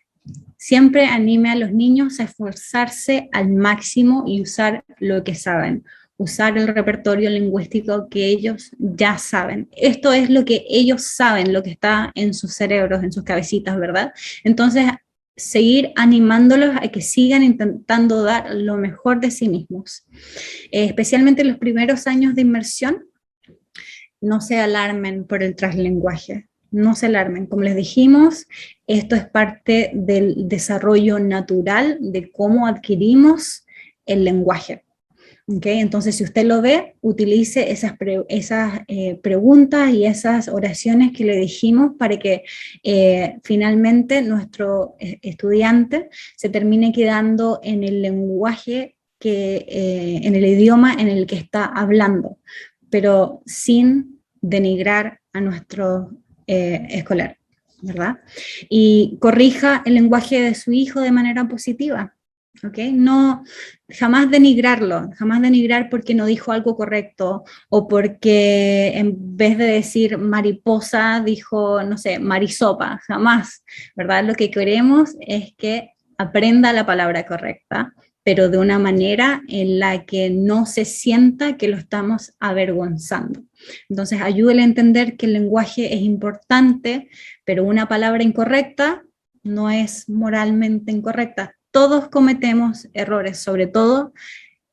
S2: siempre anime a los niños a esforzarse al máximo y usar lo que saben, usar el repertorio lingüístico que ellos ya saben. Esto es lo que ellos saben, lo que está en sus cerebros, en sus cabecitas, ¿verdad? Entonces, seguir animándolos a que sigan intentando dar lo mejor de sí mismos. Especialmente en los primeros años de inmersión, no se alarmen por el translenguaje, no se alarmen. Como les dijimos, esto es parte del desarrollo natural de cómo adquirimos el lenguaje. ¿ok? Entonces, si usted lo ve, utilice esas preguntas y esas oraciones que le dijimos para que finalmente nuestro estudiante se termine quedando en el lenguaje en el idioma en el que está hablando, pero sin denigrar a nuestro escolar, ¿verdad? Y corrija el lenguaje de su hijo de manera positiva. ¿Ok? No, jamás denigrarlo, jamás denigrar porque no dijo algo correcto o porque en vez de decir mariposa dijo, no sé, marisopa, jamás, ¿verdad? Lo que queremos es que aprenda la palabra correcta, pero de una manera en la que no se sienta que lo estamos avergonzando. Entonces, ayúdele a entender que el lenguaje es importante, pero una palabra incorrecta no es moralmente incorrecta. Todos cometemos errores, sobre todo,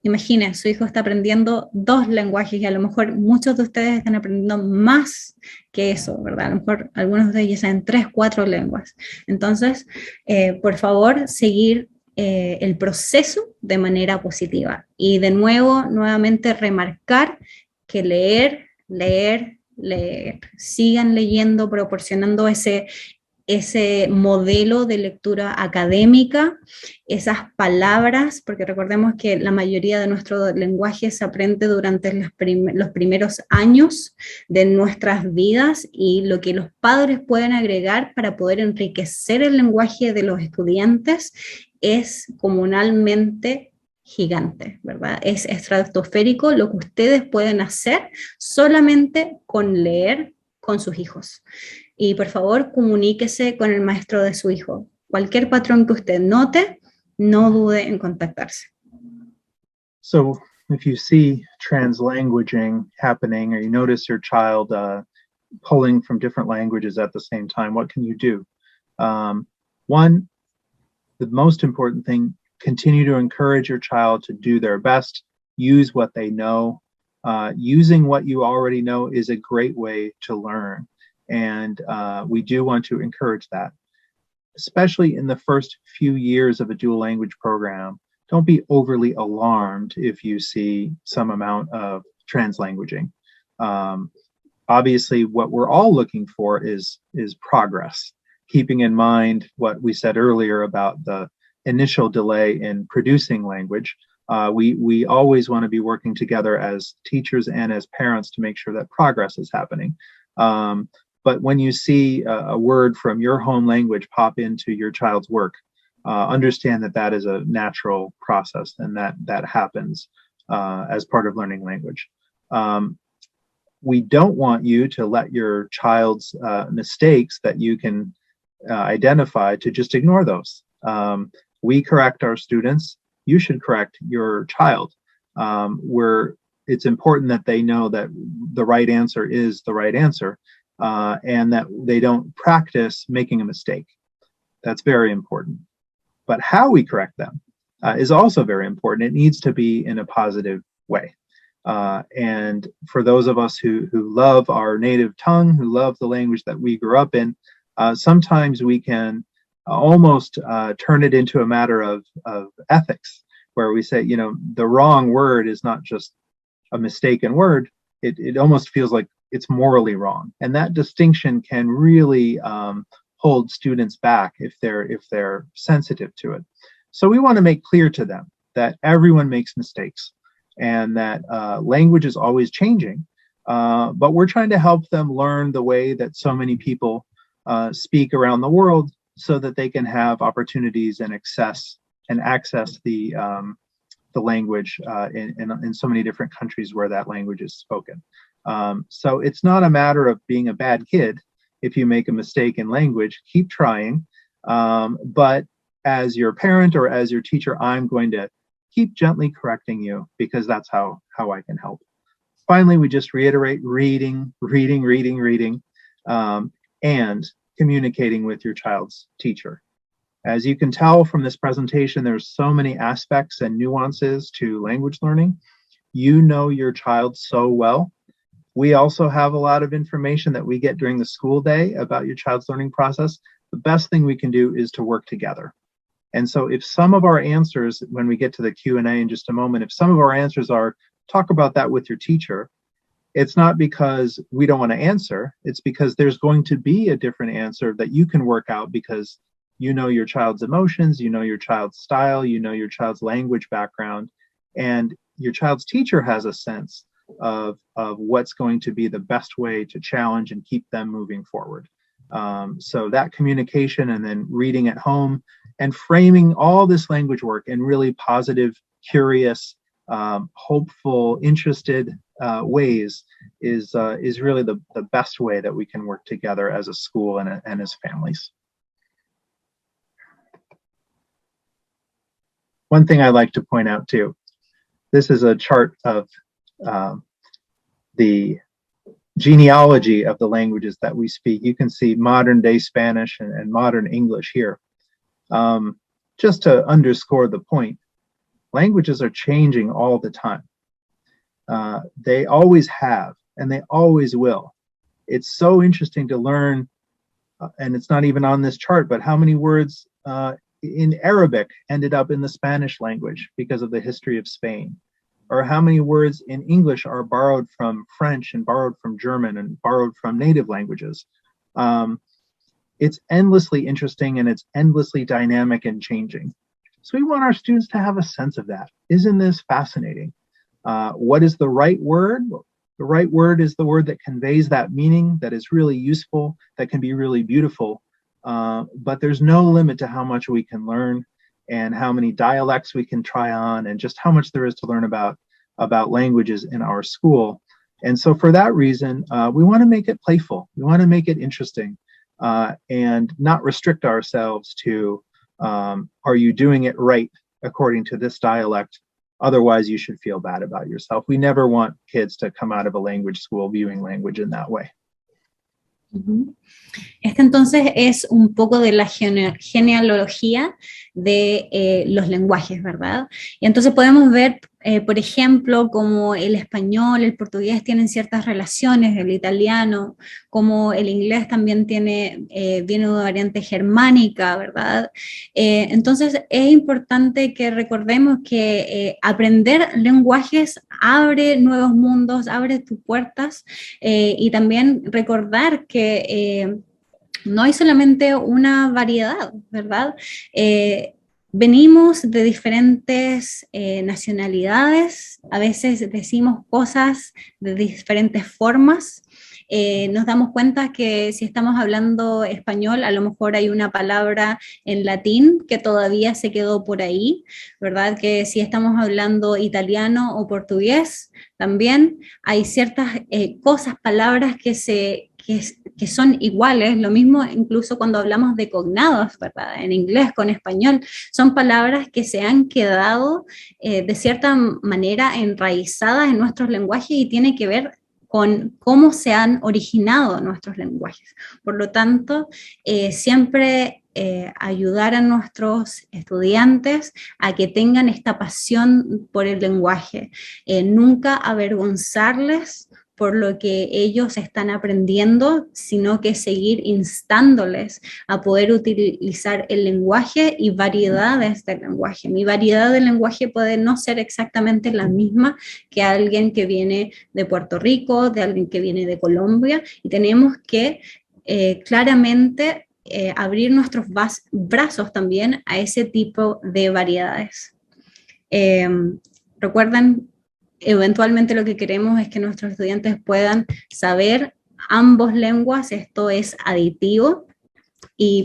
S2: imaginen, su hijo está aprendiendo 2 lenguajes y a lo mejor muchos de ustedes están aprendiendo más que eso, ¿verdad? A lo mejor algunos de ellos saben 3, 4 lenguas. Entonces, por favor, seguir el proceso de manera positiva. Y de nuevo, nuevamente remarcar que leer, sigan leyendo, proporcionando ese modelo de lectura académica, esas palabras, porque recordemos que la mayoría de nuestro lenguaje se aprende durante los primeros años de nuestras vidas y lo que los padres pueden agregar para poder enriquecer el lenguaje de los estudiantes es comunalmente gigante, ¿verdad? Es estratosférico lo que ustedes pueden hacer solamente con leer con sus hijos. Y por favor, comuníquese con el maestro de su hijo. Cualquier patrón que usted note, no dude en contactarse.
S1: So if you see translanguaging happening, or you notice your child pulling from different languages at the same time, what can you do? One, the most important thing, continue to encourage your child to do their best, use what they know. Using what you already know is a great way to learn. And we do want to encourage that, especially in the first few years of a dual language program. Don't be overly alarmed if you see some amount of translanguaging. Obviously, what we're all looking for is progress, keeping in mind what we said earlier about the initial delay in producing language. We always want to be working together as teachers and as parents to make sure that progress is happening. But when you see a word from your home language pop into your child's work, understand that that is a natural process and that happens as part of learning language. We don't want you to let your child's mistakes that you can identify to just ignore those. We correct our students. You should correct your child. It's important that they know that the right answer is the right answer. And that they don't practice making a mistake. That's very important. But how we correct them is also very important. It needs to be in a positive way. And for those of us who love our native tongue, who love the language that we grew up in, sometimes we can almost turn it into a matter of ethics, where we say, the wrong word is not just a mistaken word. It almost feels like it's morally wrong, and that distinction can really hold students back if they're sensitive to it. So we want to make clear to them that everyone makes mistakes, and that language is always changing. But we're trying to help them learn the way that so many people speak around the world, so that they can have opportunities and access the language in so many different countries where that language is spoken. So it's not a matter of being a bad kid if you make a mistake in language. Keep trying. But as your parent or as your teacher, I'm going to keep gently correcting you, because that's how I can help. Finally, we just reiterate reading, and communicating with your child's teacher. As you can tell from this presentation, there's so many aspects and nuances to language learning. You know your child so well. We also have a lot of information that we get during the school day about your child's learning process. The best thing we can do is to work together. And so if some of our answers, when we get to the Q&A in just a moment, if some of our answers are, talk about that with your teacher, it's not because we don't want to answer, it's because there's going to be a different answer that you can work out because you know your child's emotions, you know your child's style, you know your child's language background, and your child's teacher has a sense of what's going to be the best way to challenge and keep them moving forward. So that communication and then reading at home and framing all this language work in really positive, curious, hopeful, interested ways is really the best way that we can work together as a school and as families. One thing I like to point out too, this is a chart of the genealogy of the languages that we speak. You can see modern day Spanish and modern English here. Just to underscore the point, languages are changing all the time. They always have, and they always will. It's so interesting to learn, and it's not even on this chart, but how many words in Arabic ended up in the Spanish language because of the history of Spain, or how many words in English are borrowed from French and borrowed from German and borrowed from native languages. It's endlessly interesting and it's endlessly dynamic and changing. So we want our students to have a sense of that. Isn't this fascinating? What is the right word? The right word is the word that conveys that meaning, that is really useful, that can be really beautiful. But there's no limit to how much we can learn and how many dialects we can try on and just how much there is to learn about languages in our school. And so for that reason, we want to make it playful. We want to make it interesting and not restrict ourselves to, are you doing it right according to this dialect? Otherwise, you should feel bad about yourself. We never want kids to come out of a language school viewing language in that way.
S2: Este entonces es un poco de la genealogía de los lenguajes, ¿verdad? Y entonces podemos ver, por ejemplo, cómo el español, el portugués tienen ciertas relaciones, el italiano, como el inglés también tiene, viene de una variante germánica, ¿verdad? Entonces es importante que recordemos que aprender lenguajes abre nuevos mundos, abre tus puertas y también recordar que no hay solamente una variedad, ¿verdad? Venimos de diferentes nacionalidades, a veces decimos cosas de diferentes formas. Nos damos cuenta que si estamos hablando español, a lo mejor hay una palabra en latín que todavía se quedó por ahí, ¿verdad? Que si estamos hablando italiano o portugués, también hay ciertas cosas, palabras que son iguales, lo mismo incluso cuando hablamos de cognados, ¿verdad? En inglés con español, son palabras que se han quedado de cierta manera enraizadas en nuestros lenguajes y tiene que ver con cómo se han originado nuestros lenguajes. Por lo tanto, siempre ayudar a nuestros estudiantes a que tengan esta pasión por el lenguaje, nunca avergonzarles por lo que ellos están aprendiendo, sino que seguir instándoles a poder utilizar el lenguaje y variedades del lenguaje. Mi variedad de lenguaje puede no ser exactamente la misma que alguien que viene de Puerto Rico, de alguien que viene de Colombia, y tenemos que claramente abrir nuestros brazos también a ese tipo de variedades. Recuerden, eventualmente lo que queremos es que nuestros estudiantes puedan saber ambas lenguas, esto es aditivo,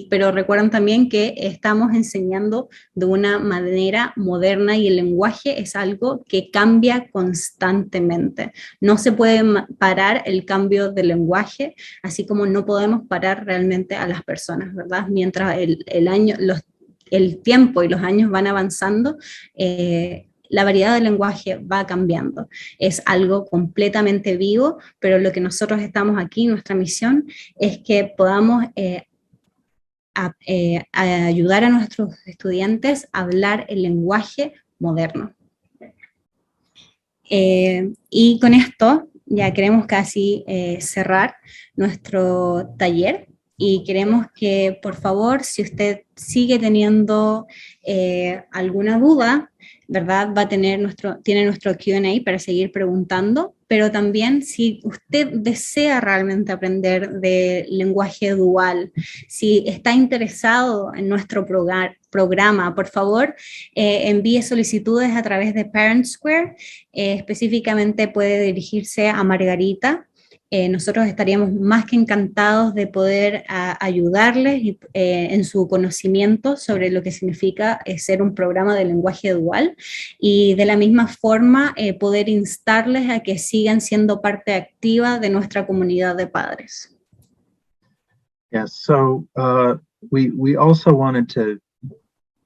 S2: pero recuerden también que estamos enseñando de una manera moderna y el lenguaje es algo que cambia constantemente. No se puede parar el cambio del lenguaje, así como no podemos parar realmente a las personas, ¿verdad? Mientras el tiempo y los años van avanzando, la variedad del lenguaje va cambiando. Es algo completamente vivo, pero lo que nosotros estamos aquí, nuestra misión, es que podamos ayudar a nuestros estudiantes a hablar el lenguaje moderno. Y con esto ya queremos casi cerrar nuestro taller. y queremos que, por favor, si usted sigue teniendo alguna duda, ¿verdad? Tiene nuestro Q&A para seguir preguntando, pero también si usted desea realmente aprender de lenguaje dual, si está interesado en nuestro programa, por favor, envíe solicitudes a través de Parent Square. Específicamente puede dirigirse a Margarita. Nosotros estaríamos más que encantados de poder ayudarles en su conocimiento sobre lo que significa ser un programa de lenguaje dual y de la misma forma poder instarles a que sigan siendo parte activa de nuestra comunidad de padres.
S1: Yes, so we also wanted to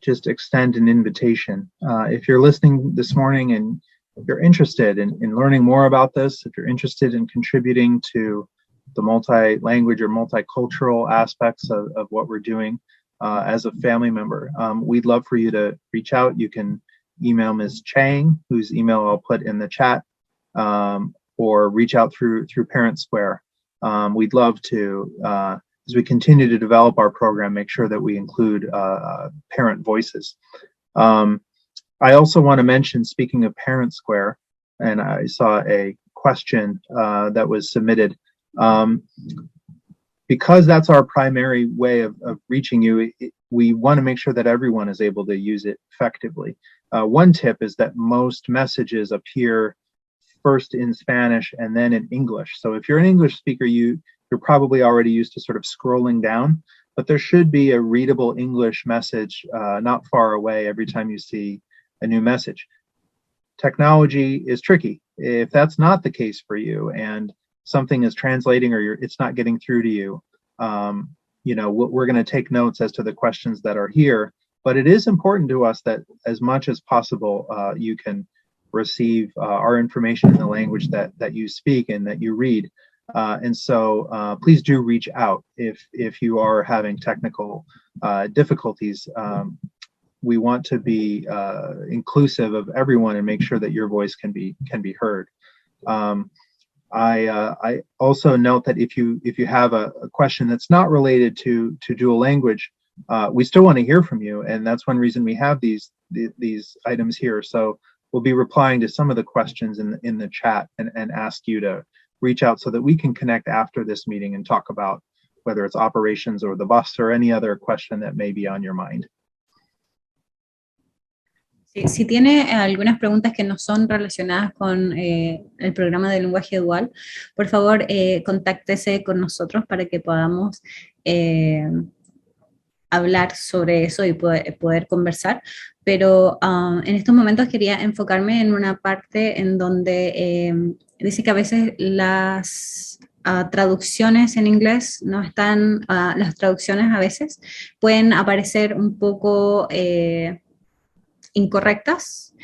S1: just extend an invitation. If you're listening this morning and you're interested in learning more about this, if you're interested in contributing to the multi-language or multicultural aspects of what we're doing as a family member, we'd love for you to reach out. You can email Ms. Chang, whose email I'll put in the chat, or reach out through Parent Square. We'd love to, as we continue to develop our program, make sure that we include parent voices. I also want to mention, speaking of Parent Square, and I saw a question that was submitted. Because that's our primary way of reaching you, we want to make sure that everyone is able to use it effectively. One tip is that most messages appear first in Spanish and then in English. So if you're an English speaker, you're probably already used to sort of scrolling down, but there should be a readable English message not far away every time you see a new message. Technology is tricky. If that's not the case for you and something is translating or it's not getting through to you, we're going to take notes as to the questions that are here, but it is important to us that as much as possible, you can receive our information in the language that you speak and that you read. And so please do reach out if you are having technical difficulties. We want to be inclusive of everyone and make sure that your voice can be heard. I also note that if you have a question that's not related to dual language, we still want to hear from you, and that's one reason we have these items here. So we'll be replying to some of the questions in the chat and ask you to reach out so that we can connect after this meeting and talk about whether it's operations or the bus or any other question that may be on your mind.
S2: Si tiene algunas preguntas que no son relacionadas con el programa de lenguaje dual, por favor contáctese con nosotros para que podamos hablar sobre eso y poder conversar. Pero en estos momentos quería enfocarme en una parte en donde dice que a veces las traducciones en inglés no están, las traducciones a veces pueden aparecer un poco incorrectas,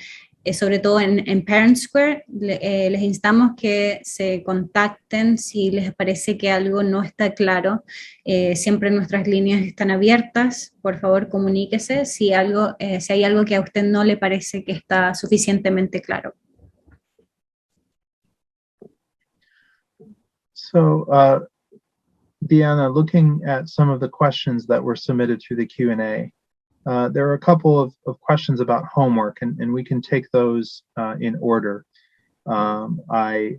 S2: sobre todo en Parent Square. Les instamos que se contacten si les parece que algo no está claro. Siempre nuestras líneas están abiertas. Por favor, comuníquese si hay algo que a usted no le parece que está suficientemente claro.
S1: So, Diana, looking at some of the questions that were submitted through the Q&A, there are a couple of questions about homework, and we can take those in order. I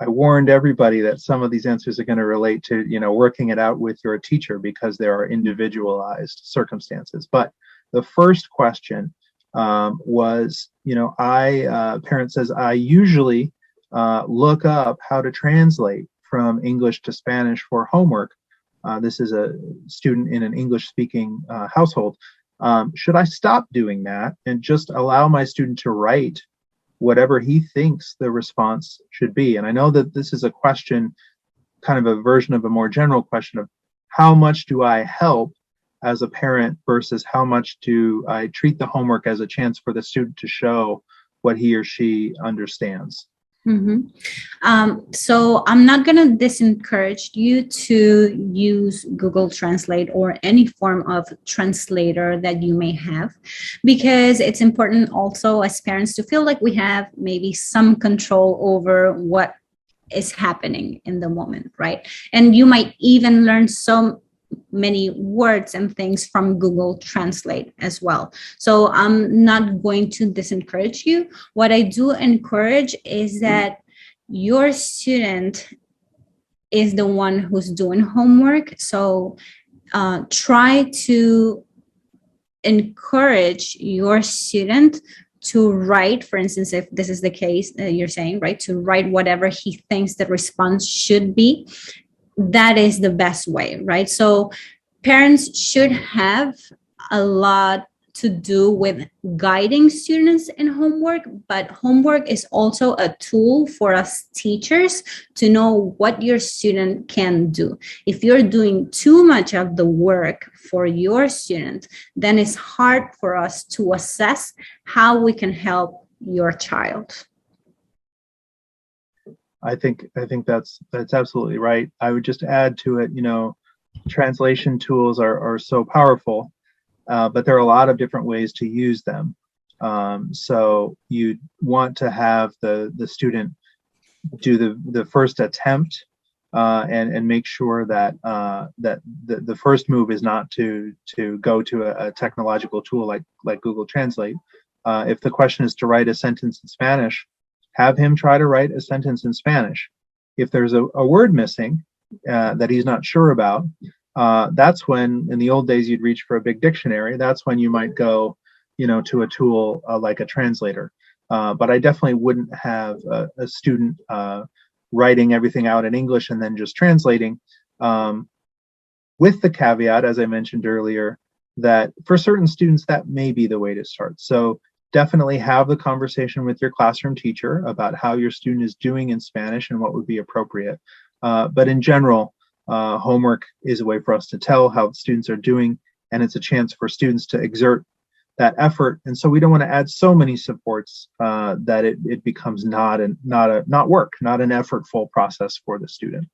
S1: warned everybody that some of these answers are going to relate to, working it out with your teacher because there are individualized circumstances. But the first question was, parent says, I usually look up how to translate from English to Spanish for homework. This is a student in an English-speaking household. Should I stop doing that and just allow my student to write whatever he thinks the response should be? And I know that this is a question, kind of a version of a more general question of how much do I help as a parent versus how much do I treat the homework as a chance for the student to show what he or she understands?
S2: Mm-hmm. So I'm not going to disencourage you to use Google Translate or any form of translator that you may have, because it's important also as parents to feel like we have maybe some control over what is happening in the moment, right? And you might even learn so many words and things from Google Translate as well. So I'm not going to disencourage you. What I do encourage is that your student is the one who's doing homework. So try to encourage your student to write, for instance, if this is the case you're saying, right, to write whatever he thinks the response should be. That is the best way, right? So parents should have a lot to do with guiding students in homework, but homework is also a tool for us teachers to know what your student can do. If you're doing too much of the work for your student, then it's hard for us to assess how we can help your child.
S1: I think that's absolutely right. I would just add to it, translation tools are so powerful, but there are a lot of different ways to use them. So you want to have the student do the first attempt and make sure that that the first move is not to go to a technological tool like Google Translate. If the question is to write a sentence in Spanish, have him try to write a sentence in Spanish. If there's a word missing that he's not sure about, that's when, in the old days, you'd reach for a big dictionary. That's when you might go, to a tool like a translator. But I definitely wouldn't have a student writing everything out in English and then just translating, with the caveat, as I mentioned earlier, that for certain students, that may be the way to start. So definitely have the conversation with your classroom teacher about how your student is doing in Spanish and what would be appropriate. But in general, homework is a way for us to tell how students are doing, and it's a chance for students to exert that effort. And so we don't want to add so many supports that it becomes not an effortful process for the student.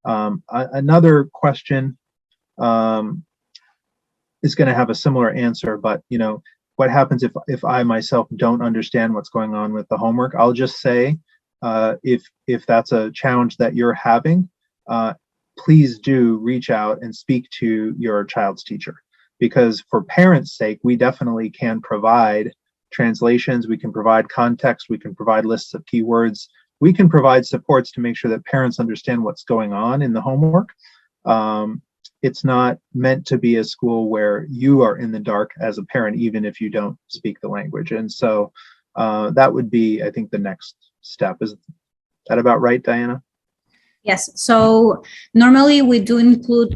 S1: Another question is going to have a similar answer, but what happens if I myself don't understand what's going on with the homework? I'll just say, if that's a challenge that you're having, please do reach out and speak to your child's teacher, because for parents' sake, we definitely can provide translations, we can provide context, we can provide lists of keywords, we can provide supports to make sure that parents understand what's going on in the homework. It's not meant to be a school where you are in the dark as a parent, even if you don't speak the language. And so that would be, I think, the next step. Is that about right, Diana?
S2: Yes. So normally we do include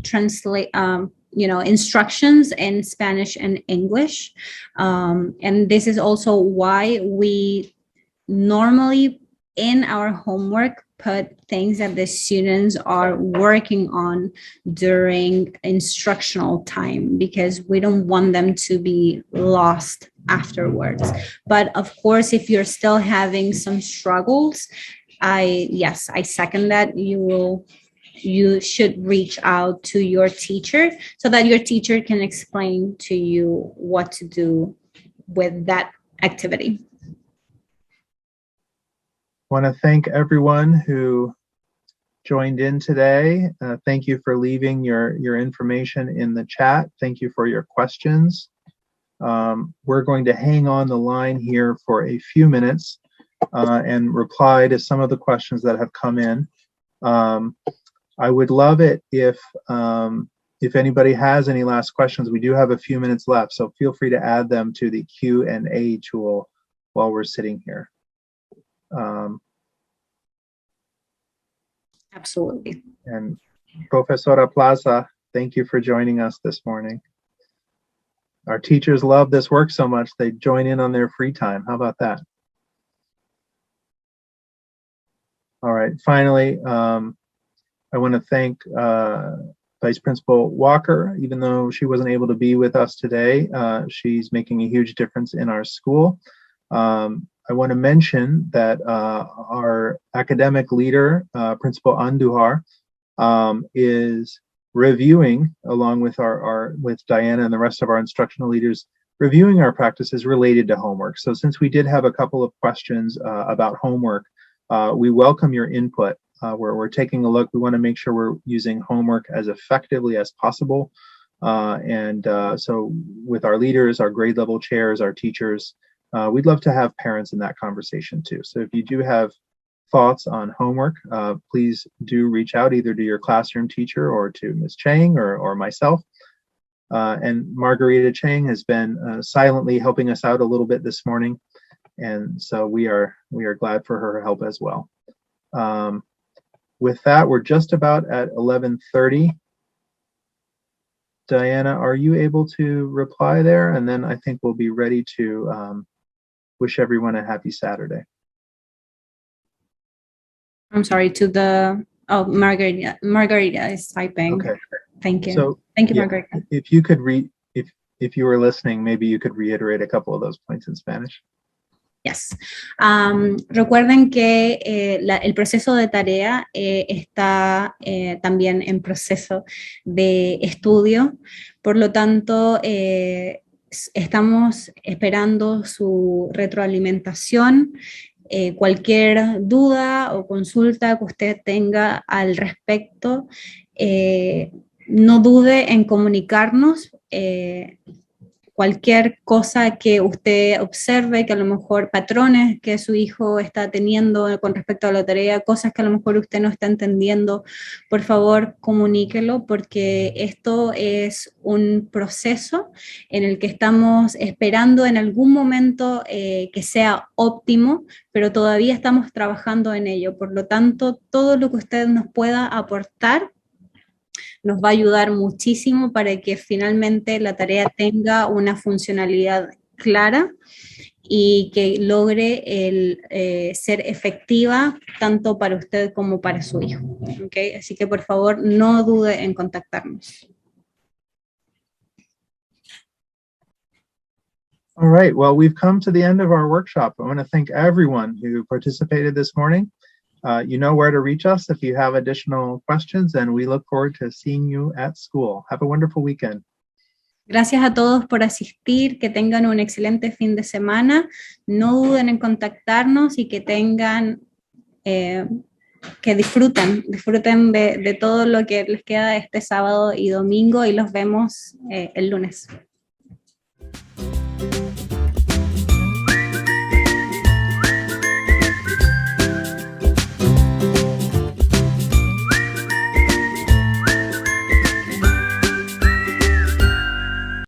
S2: instructions in Spanish and English. And this is also why we normally in our homework put things that the students are working on during instructional time, because we don't want them to be lost afterwards. But of course, if you're still having some struggles, I second that. You should reach out to your teacher so that your teacher can explain to you what to do with that activity.
S1: I want to thank everyone who joined in today. Thank you for leaving your information in the chat. Thank you for your questions. We're going to hang on the line here for a few minutes and reply to some of the questions that have come in. I would love it if anybody has any last questions. We do have a few minutes left, so feel free to add them to the Q&A tool while we're sitting here.
S2: Absolutely.
S1: And Professora Plaza, thank you for joining us this morning. Our teachers love this work so much, they join in on their free time. How about that? All right, finally, I want to thank Vice Principal Walker. Even though she wasn't able to be with us today, she's making a huge difference in our school. I want to mention that our academic leader, Principal Andujar, is reviewing, along with with Diana and the rest of our instructional leaders, reviewing our practices related to homework. So since we did have a couple of questions about homework, We welcome your input. We're taking a look. We want to make sure we're using homework as effectively as possible. So with our leaders, our grade level chairs, our teachers, we'd love to have parents in that conversation too. So if you do have thoughts on homework, please do reach out either to your classroom teacher or to Ms. Chang or myself. And Margarita Chang has been silently helping us out a little bit this morning. And so we are glad for her help as well. With that, we're just about at 11:30. Diana, are you able to reply there? And then I think we'll be ready to wish everyone a happy Saturday.
S2: I'm sorry, Margarita is typing.
S1: Okay.
S2: Thank you.
S1: So,
S2: Thank you,
S1: yeah,
S2: Margarita.
S1: if you could if you were listening, maybe you could reiterate a couple of those points in Spanish.
S2: Yes. Recuerden que el proceso de tarea está también en proceso de estudio, por lo tanto, estamos esperando su retroalimentación. Cualquier duda o consulta que usted tenga al respecto, no dude en comunicarnos. Cualquier cosa que usted observe, que a lo mejor patrones que su hijo está teniendo con respecto a la tarea, cosas que a lo mejor usted no está entendiendo, por favor comuníquelo, porque esto es un proceso en el que estamos esperando en algún momento que sea óptimo, pero todavía estamos trabajando en ello. Por lo tanto, todo lo que usted nos pueda aportar nos va a ayudar muchísimo para que finalmente la tarea tenga una funcionalidad clara y que logre ser efectiva tanto para usted como para su hijo. ¿Okay? Así que por favor no dude en contactarnos.
S1: All right, well, we've come to the end of our workshop. I want to thank everyone who participated this morning. You know where to reach us if you have additional questions, and we look forward to seeing you at school. Have a wonderful weekend.
S2: Gracias a todos por asistir, que tengan un excelente fin de semana. No duden en contactarnos y que tengan, que disfruten de todo lo que les queda este sábado y domingo, y los vemos el lunes.